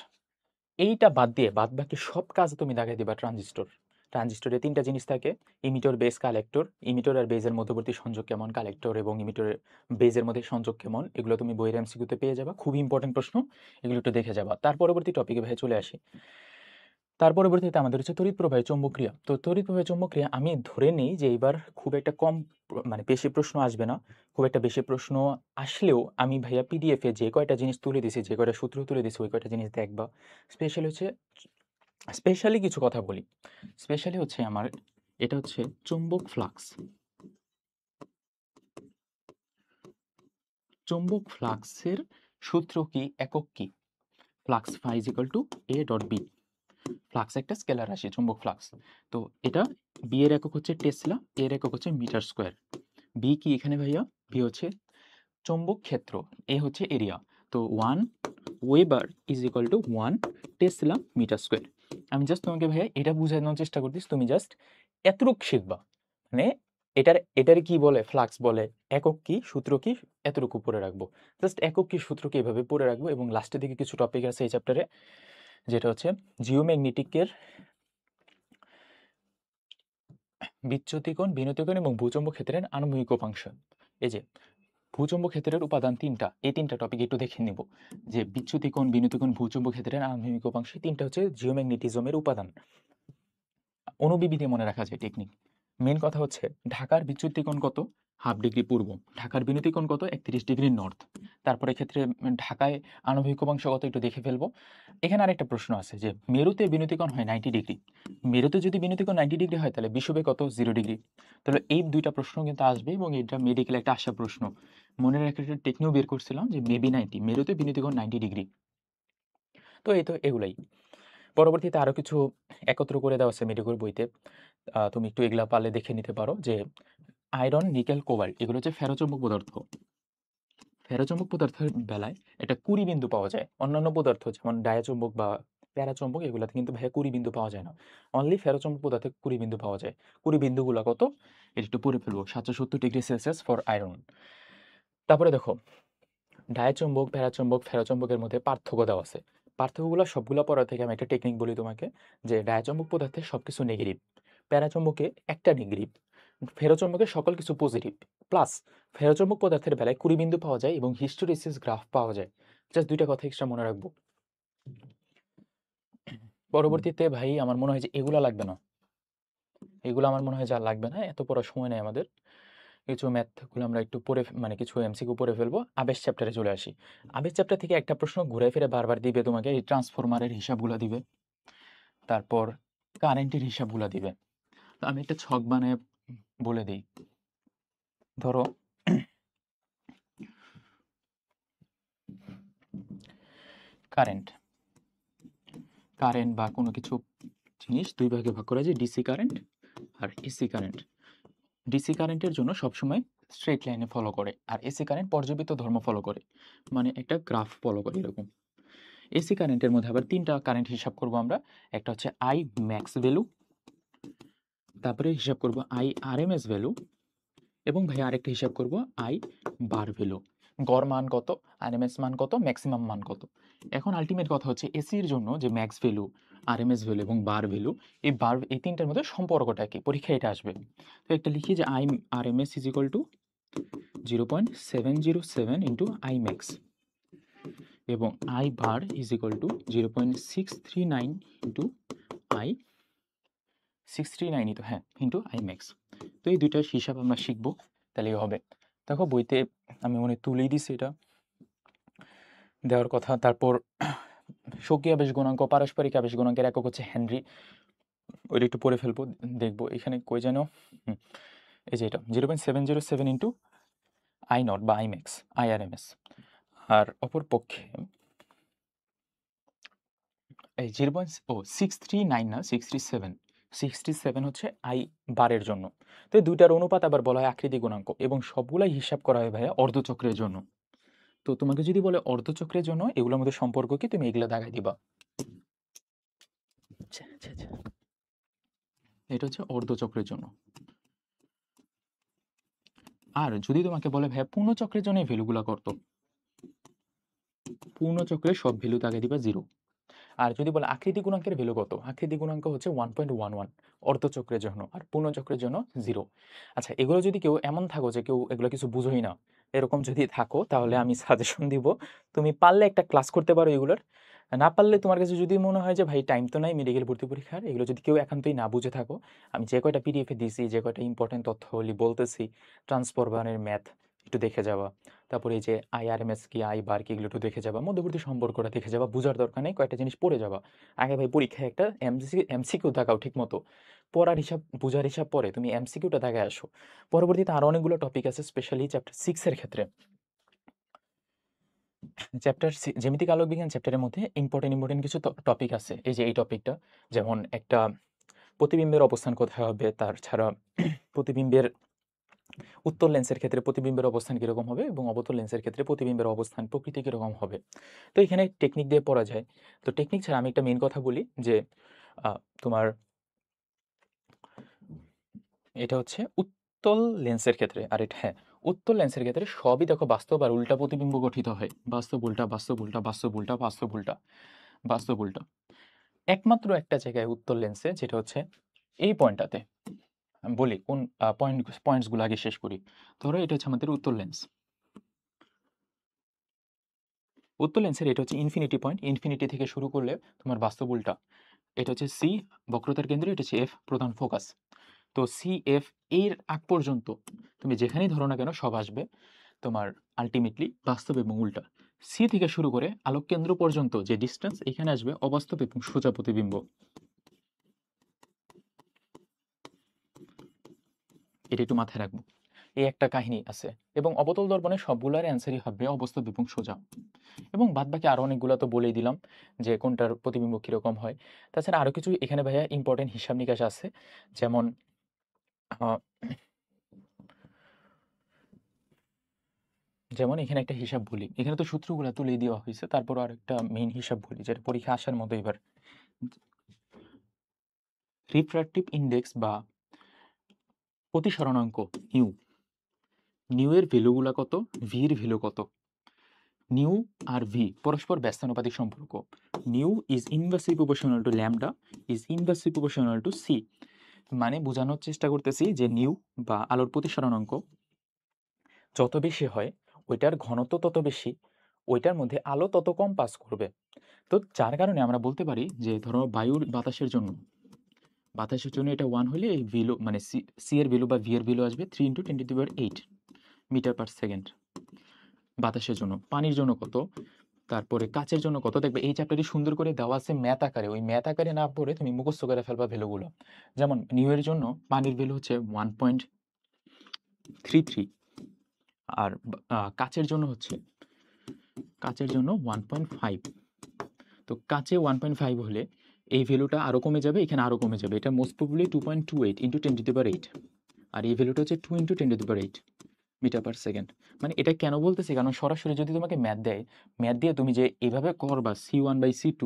S1: এইটা বাদ দিয়ে বাদবাকি সব কাজ তুমি দেখাই দিবা ট্রানজিস্টর। ট্রানজিস্টরে ৩ টা জিনিস থাকে, ইমিটর, বেস, কালেক্টর। ইমিটর আর বেজের মধ্যবর্তী সংযোগ কেমন, কালেক্টর এবং ইমিটরের বেজের মধ্যে সংযোগ কেমন, এগুলো তুমি বইয়ের এমসিকিউতে পেয়ে যাবা। খুবই ইম্পর্টেন্ট প্রশ্ন, এগুলো একটু দেখে যাবা। তার পরবর্তী টপিকে ভাই চলে আসি। তার পরবর্তীতে আমাদের হচ্ছে তড়িৎ প্রবাহে চৌম্বকক্রিয়া। তো তড়িৎ প্রবাহে চৌম্বকক্রিয়া আমি ধরে নিই যে এইবার খুব একটা কম মানে বেশি প্রশ্ন আসবে না। খুব একটা বেশি প্রশ্ন আসলেও আমি ভাইয়া পিডিএফে যে কয়টা জিনিস তুলে দিছি, যে কয়টা সূত্র তুলে দিছি ওই কয়টা জিনিস দেখবা। স্পেশালি হচ্ছে স্পেশালি কিছু কথা বলি। স্পেশালি হচ্ছে আমার এটা হচ্ছে চৌম্বক ফ্লাক্স। চৌম্বক ফ্লাক্সের সূত্র কি, একক কি? Flux phi is equal to A dot B. Flux একটা স্কেলার রাশি, চৌম্বক ফ্লাক্স। তো এটা বি এর একক হচ্ছে টেসলা, এর একক হচ্ছে মিটার স্কোয়ার। বি কি এখানে ভাইয়া? বি হচ্ছে চৌম্বক ক্ষেত্র, এ হচ্ছে এরিয়া। তো 1 weber is equal to 1 tesla metre square. আমি জাস্ট তোমাকে ভাইয়া এটা বুঝানোর চেষ্টা করতেছি, তুমি জাস্ট এতটুক শিখবা। মানে এটার কি বলে, ফ্লাক্স বলে, একক কি, সূত্র কি, এতটুকু পড়ে রাখবো। জাস্ট একক কি, সূত্র কি এভাবে পড়ে রাখবো এবং লাস্টের দিকে কিছু টপিক আছে এই চ্যাপ্টারে, যেটা হচ্ছে জিওম্যাগনেটিকের বিচ্যুতিকোণ, বিনতিকোণ এবং ভূচৌম্বক ক্ষেত্রের আনুভূমিক উপাংশ। এই যে ভূচৌম্বক ক্ষেত্রের উপাদান ৩টা, এই ৩টা টপিক একটু দেখে নিব। যে বিচ্যুতিকোণ, বিনতিকোণ, ভূচৌম্বক ক্ষেত্রের আনুভূমিক উপাংশ, ৩টা হচ্ছে জিওম্যাগনেটিজমের উপাদান। অনুবিবিধি মনে রাখা যায় টেকনিক। মেন কথা হচ্ছে ঢাকার বিচ্যুতিকোণ কত? 1/2 ডিগ্রি পূর্ব। ঢাকার বিনতিকোণ কত? ৩১ ডিগ্রি নর্থ। তারপরে ক্ষেত্রে ঢাকায় আণবিক উপাংশ কত একটু দেখে ফেলবো। এখানে আরেকটা প্রশ্ন আছে যে মেরুতে বিনতিকোণ হয় 90 ডিগ্রি। মেরুতে যদি বিনতিকোণ 90 ডিগ্রি হয় তাহলে বিষুবে কত? 0 ডিগ্রি। তাহলে এই ২টা প্রশ্ন কিন্তু আসবে এবং এটা মেডিকেলে একটা আসা প্রশ্ন। মনে রাখার একটা টেকনিকও বের করছিলাম যে মেবি 90, মেরুতে বিনতিকোণ 90 ডিগ্রি। তো এই তো এগুলাই। পরবর্তীতে আরো কিছু একত্র করে দেওয়া আছে মেডিকেল বইতে। তুমি একটু এগুলা পারলে দেখে নিতে পারো যে আয়রন, নিকেল, কোবাল্ট এগুলো হচ্ছে ফেরোচৌম্বক পদার্থ। ফেরোচৌম্বক পদার্থের বেলায় এটা 20 বিন্দু পাওয়া যায়। অন্যান্য পদার্থ যেমন ডায়াচৌম্বক বা প্যারাচৌম্বক এগুলাতে কিন্তু ভাইয়া 20 বিন্দু পাওয়া যায় না। অনলি ফেরোচৌম্বক পদার্থে 20 বিন্দু পাওয়া যায়। 20 বিন্দুগুলা কত? এটা একটু পড়ে ফেলবো। ৭৭০ ডিগ্রি সেলসিয়াস ফর আয়রন। তারপরে দেখো ডায়াচৌম্বক, প্যারাচৌম্বক, ফেরোচৌম্বকের মধ্যে পার্থক্য দেওয়া আছে। পার্থক্যগুলো সবগুলো পড়া থেকে আমি একটা টেকনিক বলি তোমাকে, যে ডায়াচৌম্বক পদার্থে সবকিছু নেগেটিভ, প্যারাচৌম্বকে একটা নেগেটিভ, ফেরোচৌম্বকে সকল কিছু পজিটিভ। প্লাস ফেরোচৌম্বক পদার্থের বেলায় 20 বিন্দু পাওয়া যায় এবং হিস্টোরেসিস গ্রাফ পাওয়া যায়। জাস্ট 2টা কথা এক্সট্রা মনে রাখবো। পরবর্তীতে ভাই আমার মনে হয় যে এগুলা লাগবে না। এগুলো আমার মনে হয় যে আর লাগবে না। এত পড়ার সময় নেই আমাদের। কিছু ম্যাথগুলো আমরা একটু পড়ে মানে কিছু এমসিকিউ পড়ে ফেলবো। আবেশ চ্যাপ্টারে চলে আসি। আবেশ চ্যাপ্টার থেকে একটা প্রশ্ন ঘুরে ফিরে বারবার দিবে তোমাকে, এই ট্রান্সফরমারের হিসাবগুলো দিবে। তারপর কারেন্টের হিসাবগুলো দিবে। তো আমি একটা ছক বানায় বলে দিই। ধরো কারেন্ট, কারেন্ট বা কোনো কিছু জিনিস ২ ভাগে ভাগ করা যায়, ডিসি কারেন্ট আর এসি কারেন্ট। ডিসি কারেন্টের জন্য সবসময় স্ট্রেট লাইনে ফলো করে আর এসি কারেন্ট পর্যবৃত্ত ধর্ম ফলো করে, মানে একটা গ্রাফ ফলো করে এরকম। এসি কারেন্টের মধ্যে আবার ৩টা কারেন্ট হিসাব করব আমরা। একটা হচ্ছে আই ম্যাক্স ভ্যালু, তারপরে হিসাব করব আই আরএমএস ভ্যালু, এবং ভাই আরেকটা হিসাব করব আই বার ভ্যালু। গড় মান কত, আরএমএস মান কত, ম্যাক্সিমাম মান কত। এখন আলটিমেট কথা হচ্ছে এসির জন্য যে ম্যাক্স ভ্যালু, আরএমএস ভ্যালু এবং বার ভ্যালু, এই তিনটার মধ্যে সম্পর্কটা কি, পরীক্ষায় এটা আসবে। তো একটা লিখি যে I RMS is equal to 0.707 into I max, এবং I bar is equal to 0.639 into I 639 তো হ্যাঁ ইন্টু আই ম্যাক্স। তো এই দুইটার হিসাব আমরা শিখবো, তাহলেই হবে। দেখো বইতে আমি মনে হয় তুলেই দিছি এটা দেওয়ার কথা। তারপর স্বকীয় আবেশ গুণাঙ্ক, পারস্পরিক আবেশ গুণাঙ্কের একক হচ্ছে হেনরি, ওইটা একটু পড়ে ফেলবো, দেখবো এখানে কই যেন, এই যে এটা 0.707 ইন্টু আই নট বা I max, I R M S. আর অপর পক্ষে এই 0.639 না 67 হচ্ছে আই বারের জন্য। তো এই দুইটার অনুপাত আবার বলা হয় আকৃতি গুণাঙ্ক, এবং সবগুলাই হিসাব করা হয় ভাইয়া অর্ধচক্রের জন্য। তো তোমাকে যদি বলে অর্ধচক্রের জন্য এগুলোর মধ্যে সম্পর্ক কি, তুমি এগুলো দাগাই দিবা। এটা হচ্ছে অর্ধচক্রের জন্য। আর যদি তোমাকে বলে ভাইয়া পূর্ণচক্রের জন্য এই ভ্যালুগুলো কত, পূর্ণচক্রের সব ভ্যালু দাগাই দিবা 0। আর যদি বলে আকৃতি গুণাঙ্কের ভ্যালু কত, আকৃতি গুণাঙ্ক হচ্ছে 1.11 অর্ধচক্রের জন্য, আর পূর্ণচক্রের জন্য 0। আচ্ছা, এগুলো যদি কেউ এমন থাকো যে কেউ এগুলো কিছু বুঝোই না, এরকম যদি থাকো, তাহলে আমি সাজেশন দিব তুমি পারলে একটা ক্লাস করতে পারো এগুলোর। না পারলে তোমার কাছে যদি মনে হয় যে ভাই টাইম তো নাই মেডিকেল ভর্তি পরীক্ষার, এগুলো যদি কেউ একান্তই না বুঝে থাকো, আমি যে কয়টা পিডিএফে দিছি, যে কয়টা ইম্পর্টেন্ট তথ্যগুলি বলতেছি, ট্রান্সফরমারের ম্যাথ একটু দেখে যাওয়া, তারপরে এই যে আইআরএমএস কি, আই বার কি, এগুলো একটু দেখে যাবা, মধ্যবর্তী সম্পর্কটা দেখে যাবা, বোঝার দরকার নেই, কয়েকটা জিনিস পড়ে যাবা। আগে ভাই পরীক্ষায় একটা এমসিকিউ দেখাও ঠিক মতো, পড়ার হিসাব বোঝার হিসাব পরে তুমি এমসিকিউটা দেখায় আসো। পরবর্তীতে আরো অনেকগুলো টপিক আছে, স্পেশালি চ্যাপ্টার 6 এর ক্ষেত্রে। জ্যামিতিক আলোক বিজ্ঞান চ্যাপ্টারের মধ্যে ইম্পর্টেন্ট কিছু টপিক আছে, এই যে এই টপিকটা, যেমন একটা প্রতিবিম্বের অবস্থান কোথায় হবে, তার ছাড়া প্রতিবিম্বের উত্তল লেন্সের ক্ষেত্রে প্রতিবিম্বের অবস্থান কীরকম হবে, এবং অবতল লেন্সের ক্ষেত্রে প্রতিবিম্বের অবস্থান প্রকৃতি কীরকম হবে। তো এখানে টেকনিক দিয়ে পড়া যায়। তো টেকনিক ছাড়া আমি একটা মেন কথা বলি যে তোমার এটা হচ্ছে উত্তল লেন্সের ক্ষেত্রে, আর এটা হ্যাঁ উত্তল লেন্সের ক্ষেত্রে সবই দেখো বাস্তব আর উল্টা প্রতিবিম্ব গঠিত হয়, বাস্তব উল্টা, বাস্তব উল্টা, বাস্তব উল্টা, বাস্তব উল্টা, বাস্তব উল্টা। একমাত্র একটা জায়গায় উত্তল লেন্সে, যেটা হচ্ছে এই পয়েন্টটাতে, আমি বলি কোন পয়েন্টসগুলো আগে শেষ করি। ধরো এটা হচ্ছে আমাদের উত্তল লেন্স, উত্তল লেন্সের এটা হচ্ছে ইনফিনিটি পয়েন্ট, ইনফিনিটি থেকে শুরু করলে তোমার বাস্তব উল্টা, এটা হচ্ছে সি বক্রতার কেন্দ্র, এটা হচ্ছে এফ প্রধান ফোকাস। তো সি এফ এর আগ পর্যন্ত তুমি যেখানেই ধরো না কেন সব আসবে তোমার আলটিমেটলি বাস্তব এবং উল্টা। সি থেকে শুরু করে আলোক কেন্দ্র পর্যন্ত যে ডিস্টেন্স, এখানে আসবে অবাস্তব এবং সোজা প্রতিবিম্ব। এটা একটু মাথায় রাখবো, এই একটা কাহিনী আছে। এবং অবতল দর্পণে সবগুলোর অ্যান্সারই হবে অবাস্তব এবং সোজা, এবং বাদবাকি আরও অনেকগুলো তো বলেই দিলাম যে কোনটার প্রতিবিম্ব কীরকম হয়। তাছাড়া আরও কিছু এখানে ভাইয়া ইম্পর্টেন্ট হিসাব নিকাশ আছে, যেমন এখানে একটা হিসাব বলি, এখানে তো সূত্রগুলো তুলে দেওয়া হয়েছে, তারপর আর একটা মেইন হিসাব বলি যেটা পরীক্ষা আসার মতো। এবার রিফ্র্যাক্টিভ ইন্ডেক্স বা প্রতিসরণাঙ্ক নিউ এর ভ্যালুগুলো কত, ভির ভ্যালু কত। নিউ আর ভি পরস্পর ব্যস্তানুপাতিক সম্পর্ক। Nu is inversely proportional to lambda is inversely proportional to C. মানে বোঝানোর চেষ্টা করতেছি যে নিউ বা আলোর প্রতিসরণাঙ্ক যত বেশি হয়, ওইটার ঘনত্ব তত বেশি, ওইটার মধ্যে আলো তত কম পাস করবে। তো যার কারণে আমরা বলতে পারি যে ধরো বায়ুর বাতাসের জন্য এটা 1 হলে এই ভ্যালু মানে সি এর ভ্যালু বা ভি এর ভ্যালু আসবে 3 × 10⁸ মিটার পার সেকেন্ড বাতাসের জন্য। পানির জন্য কত, তারপরে কাচের জন্য কত, দেখবে এই চ্যাপ্টারটি সুন্দর করে দেওয়া আছে ম্যাথ আকারে, ওই ম্যাথ আকারে না পড়ে তুমি মুখস্থ করে ফেলবা ভ্যালুগুলো। যেমন নিউ এর জন্য পানির ভ্যালু হচ্ছে 1.33, আর কাচের জন্য 1.5। তো কাচে 1.5 হলে এই ভ্যালুটা আরও কমে যাবে, এখানে আরও কমে যাবে, এটা মোস্ট প্রবাবলি 2.28 × 10⁸, আর এই ভ্যালুটা হচ্ছে 2 × 10⁸ মিটার পার সেকেন্ড। মানে এটা কেন বলতেছি, কারণ সরাসরি যদি তোমাকে ম্যাথ দেয়, ম্যাথ দিয়ে তুমি যে এইভাবে করবা C1/C2,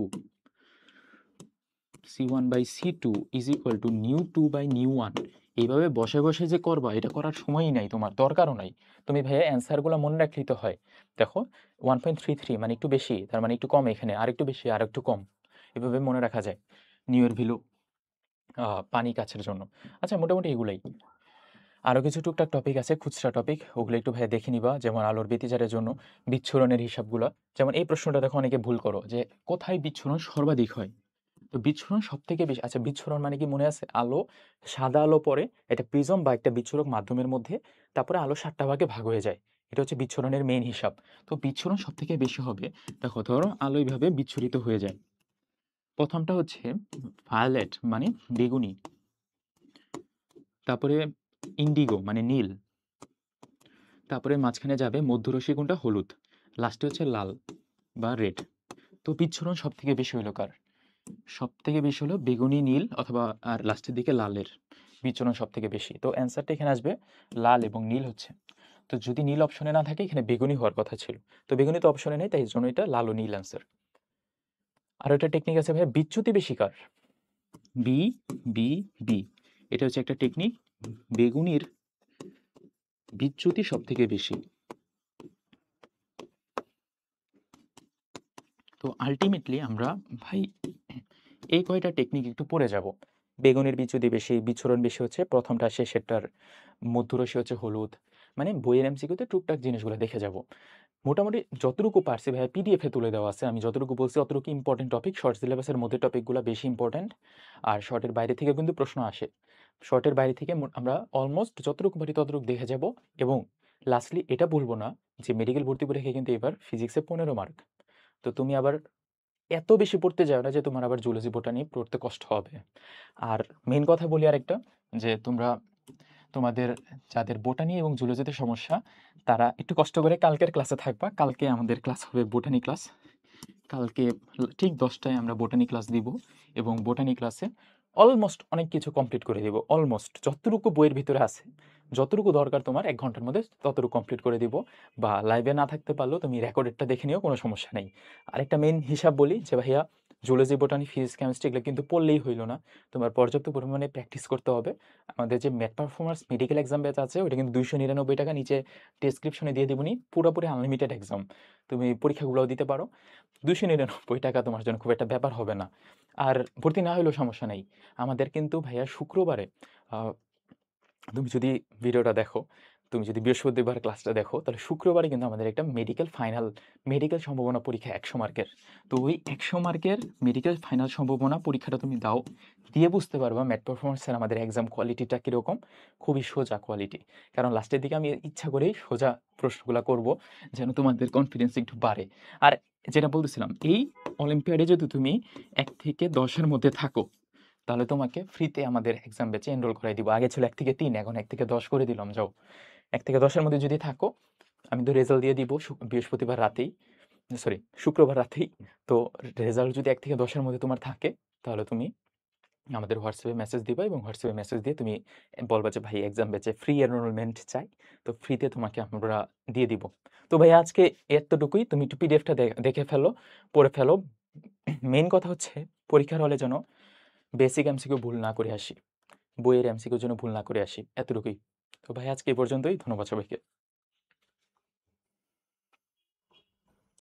S1: C1/C2 is equal two nu2/nu1। এইভাবে বসে বসে যে করবা, এটা করার সময়ই নাই, তোমার দরকারও নাই। তুমি ভাইয়া অ্যান্সারগুলো মনে রাখলেই তো হয়। দেখো 1.33 মানে একটু বেশি, তার মানে একটু কম, এখানে আর একটু বেশি আর একটু কম, এভাবে মনে রাখা যায় নিউ এর ভ্যালু পানি কাছের জন্য। আচ্ছা, মোটামুটি এগুলাই। আরও কিছু টুকটাক টপিক আছে, খুচরা টপিক, ওগুলো একটু ভাইয়া দেখে নিবা। যেমন আলোর ব্যতিচারের জন্য বিচ্ছুরণের হিসাবগুলো। যেমন এই প্রশ্নটা দেখো অনেকে ভুল করো, যে কোথায় বিচ্ছুরণ সর্বাধিক হয়। তো বিচ্ছুরণ সব থেকে বেশি, আচ্ছা বিচ্ছুরণ মানে কি মনে আছে? আলো, সাদা আলো পড়ে একটা প্রিজম বা একটা বিচ্ছুরক মাধ্যমের মধ্যে, তারপরে আলো 7টা ভাগে ভাগ হয়ে যায়। এটা হচ্ছে বিচ্ছুরণের মেইন হিসাব। তো বিচ্ছুরণ সব থেকে বেশি হবে, দেখো ধরো আলো এইভাবে বিচ্ছুরিত হয়ে যায়। প্রথমটা হচ্ছে ভায়োলেট মানে বেগুনি, তারপরে ইন্ডিগো মানে নীল, তারপরে মাঝখানে যাবে মধ্যরশ্মি কোনটা, হলুদ, লাস্টে হচ্ছে লাল বা রেড। তো বিচ্ছুরণ সব থেকে বেশি হলো কার? সব থেকে বেশি হলো বেগুনি, নীল, অথবা আর লাস্টের দিকে লালের বিচ্ছুরণ সব থেকে বেশি। তো অ্যান্সারটা এখানে আসবে লাল এবং নীল হচ্ছে। তো যদি নীল অপশনে না থাকে, এখানে বেগুনি হওয়ার কথা ছিল, তো বেগুনি তো অপশনে নেই, তাই এই জন্য এটা লাল ও নীল অ্যান্সার। আর একটা টেকনিক আছে ভাই, বিচ্যুতি বেশি কার? বি বি বি, এটা হচ্ছে একটা টেকনিক। বেগুনির বিচ্যুতি সব থেকে বেশি। তো আলটিমেটলি আমরা ভাই এই কয়টা টেকনিক একটু পড়ে যাব। বেগুনের বিচ্যুতি বেশি, বিচ্ছুরণ বেশি হচ্ছে প্রথমটা, শেষেরটার মধ্যরশ্মি হচ্ছে হলুদ। মানে বইয়ের এমসিকিউতে টুকটাক জিনিসগুলো দেখে যাব। মোটামুটি যতটুকু পারছি ভাই পিডিএফে তুলে দেওয়া আছে, আমি যতটুকু বলছি অতটুকু ইম্পর্টেন্ট টপিক। শর্ট সিলেবাসের মধ্যে টপিকগুলো বেশি ইম্পর্টেন্ট, আর শর্টের বাইরে থেকে কিন্তু প্রশ্ন আসে। শর্টের বাইরে থেকে আমরা অলমোস্ট যতটুকু পারি ততটুকু দেখে যাব। এবং লাস্টলি এটা বলবো না যে মেডিকেল ভর্তি পরীক্ষা কিন্তু এবার ফিজিক্সে 15 মার্ক। তো তুমি আবার এত বেশি পড়তে যাও না যে তোমার আবার জুলজি বোটানি পড়তে কষ্ট হবে। আর মেইন কথা বলি আরেকটা, যে তোমরা তোমাদের যাদের বোটানি এবং জুলজিতে সমস্যা, তারা একটু কষ্ট করে কালকের ক্লাসে থাকবা। কালকে আমাদের ক্লাস হবে বোটানি ক্লাস। কালকে ঠিক 10টায় আমরা বোটানি ক্লাস দিব, এবং বোটানি ক্লাসে অলমোস্ট অনেক কিছু কমপ্লিট করে দিব। অলমোস্ট যতটুকু বইয়ের ভিতরে আছে, যতটুকু দরকার তোমার 1 ঘন্টার মধ্যে ততটুকু কমপ্লিট করে দিব। বা লাইভে না থাকতে পারলেও তুমি রেকর্ডেডটা দেখে নিও, কোনো সমস্যা নেই। আরেকটা মেইন হিসাব বলি, যে ভাইয়া জুলজি বোটানি ফিজিক্স কেমিস্ট্রি এগুলো কিন্তু পড়লেই হইল না, তোমার পর্যাপ্ত পরিমাণে প্র্যাকটিস করতে হবে। আমাদের যে math performance medical exam batch আছে, ওটা কিন্তু 299 টাকা, নিচে ডেসক্রিপশনে দিয়ে দিবনি, পুরোপুরি আনলিমিটেড এক্সাম। তুমি পরীক্ষাগুলোও দিতে পারো। 299 টাকা তোমার জন্য খুব একটা ব্যাপার হবে না। আর ভর্তি না হলেও সমস্যা নেই। আমাদের কিন্তু ভাইয়া শুক্রবারে, আহ, তুমি যদি ভিডিওটা দেখো, তুমি যদি বৃহস্পতিবার ক্লাসটা দেখো, তাহলে শুক্রবারে কিন্তু আমাদের একটা মেডিকেল ফাইনাল, মেডিকেল সম্ভাবনা পরীক্ষা 100 মার্কের। তো ওই 100 মার্কের মেডিকেল ফাইনাল সম্ভাবনা পরীক্ষাটা তুমি দাও, দিয়ে বুঝতে পারবা ম্যাথ পারফরমেন্সের আমাদের এক্সাম কোয়ালিটিটা কীরকম। খুবই সোজা কোয়ালিটি। কারণ লাস্টের দিকে আমি ইচ্ছা করেই সোজা প্রশ্নগুলো করব, যেন তোমাদের কনফিডেন্স একটু বাড়ে। আর যেটা বলতেছিলাম, এই অলিম্পিয়াডে যদি তুমি 1 থেকে 10-এর মধ্যে থাকো, তাহলে তোমাকে ফ্রিতে আমাদের এক্সাম ব্যাচে এনরোল করাই দিব। আগে ছিল 1 থেকে 3, এখন 1 থেকে 10 করে দিলাম। যাও, 1 থেকে 10-এর মধ্যে যদি থাকো, আমি তো রেজাল্ট দিয়ে দিব বৃহস্পতিবার রাতেই, সরি শুক্রবার রাতেই। তো রেজাল্ট যদি 1 থেকে 10-এর মধ্যে তোমার থাকে, তাহলে তুমি আমাদের হোয়াটসঅ্যাপে মেসেজ দিবা, এবং হোয়াটসঅ্যাপে মেসেজ দিয়ে তুমি বলবা যে ভাই এক্সাম ব্যাচে ফ্রি এনরোলমেন্ট চাই। তো ফ্রিতে তোমাকে আমরা দিয়ে দিব। তো ভাই আজকে এতটুকুই। তুমি একটু পিডিএফটা দেখে ফেলো, পড়ে ফেলো। মেইন কথা হচ্ছে পরীক্ষার হলে যেন বেসিক এমসিকিউ ভুল না করে আসি, বইয়ের এমসিকিউর জন্য ভুল না করে আসি, এতটুকুই। তো ভাই আজকে এই পর্যন্তই। ধন্যবাদ সবাইকে।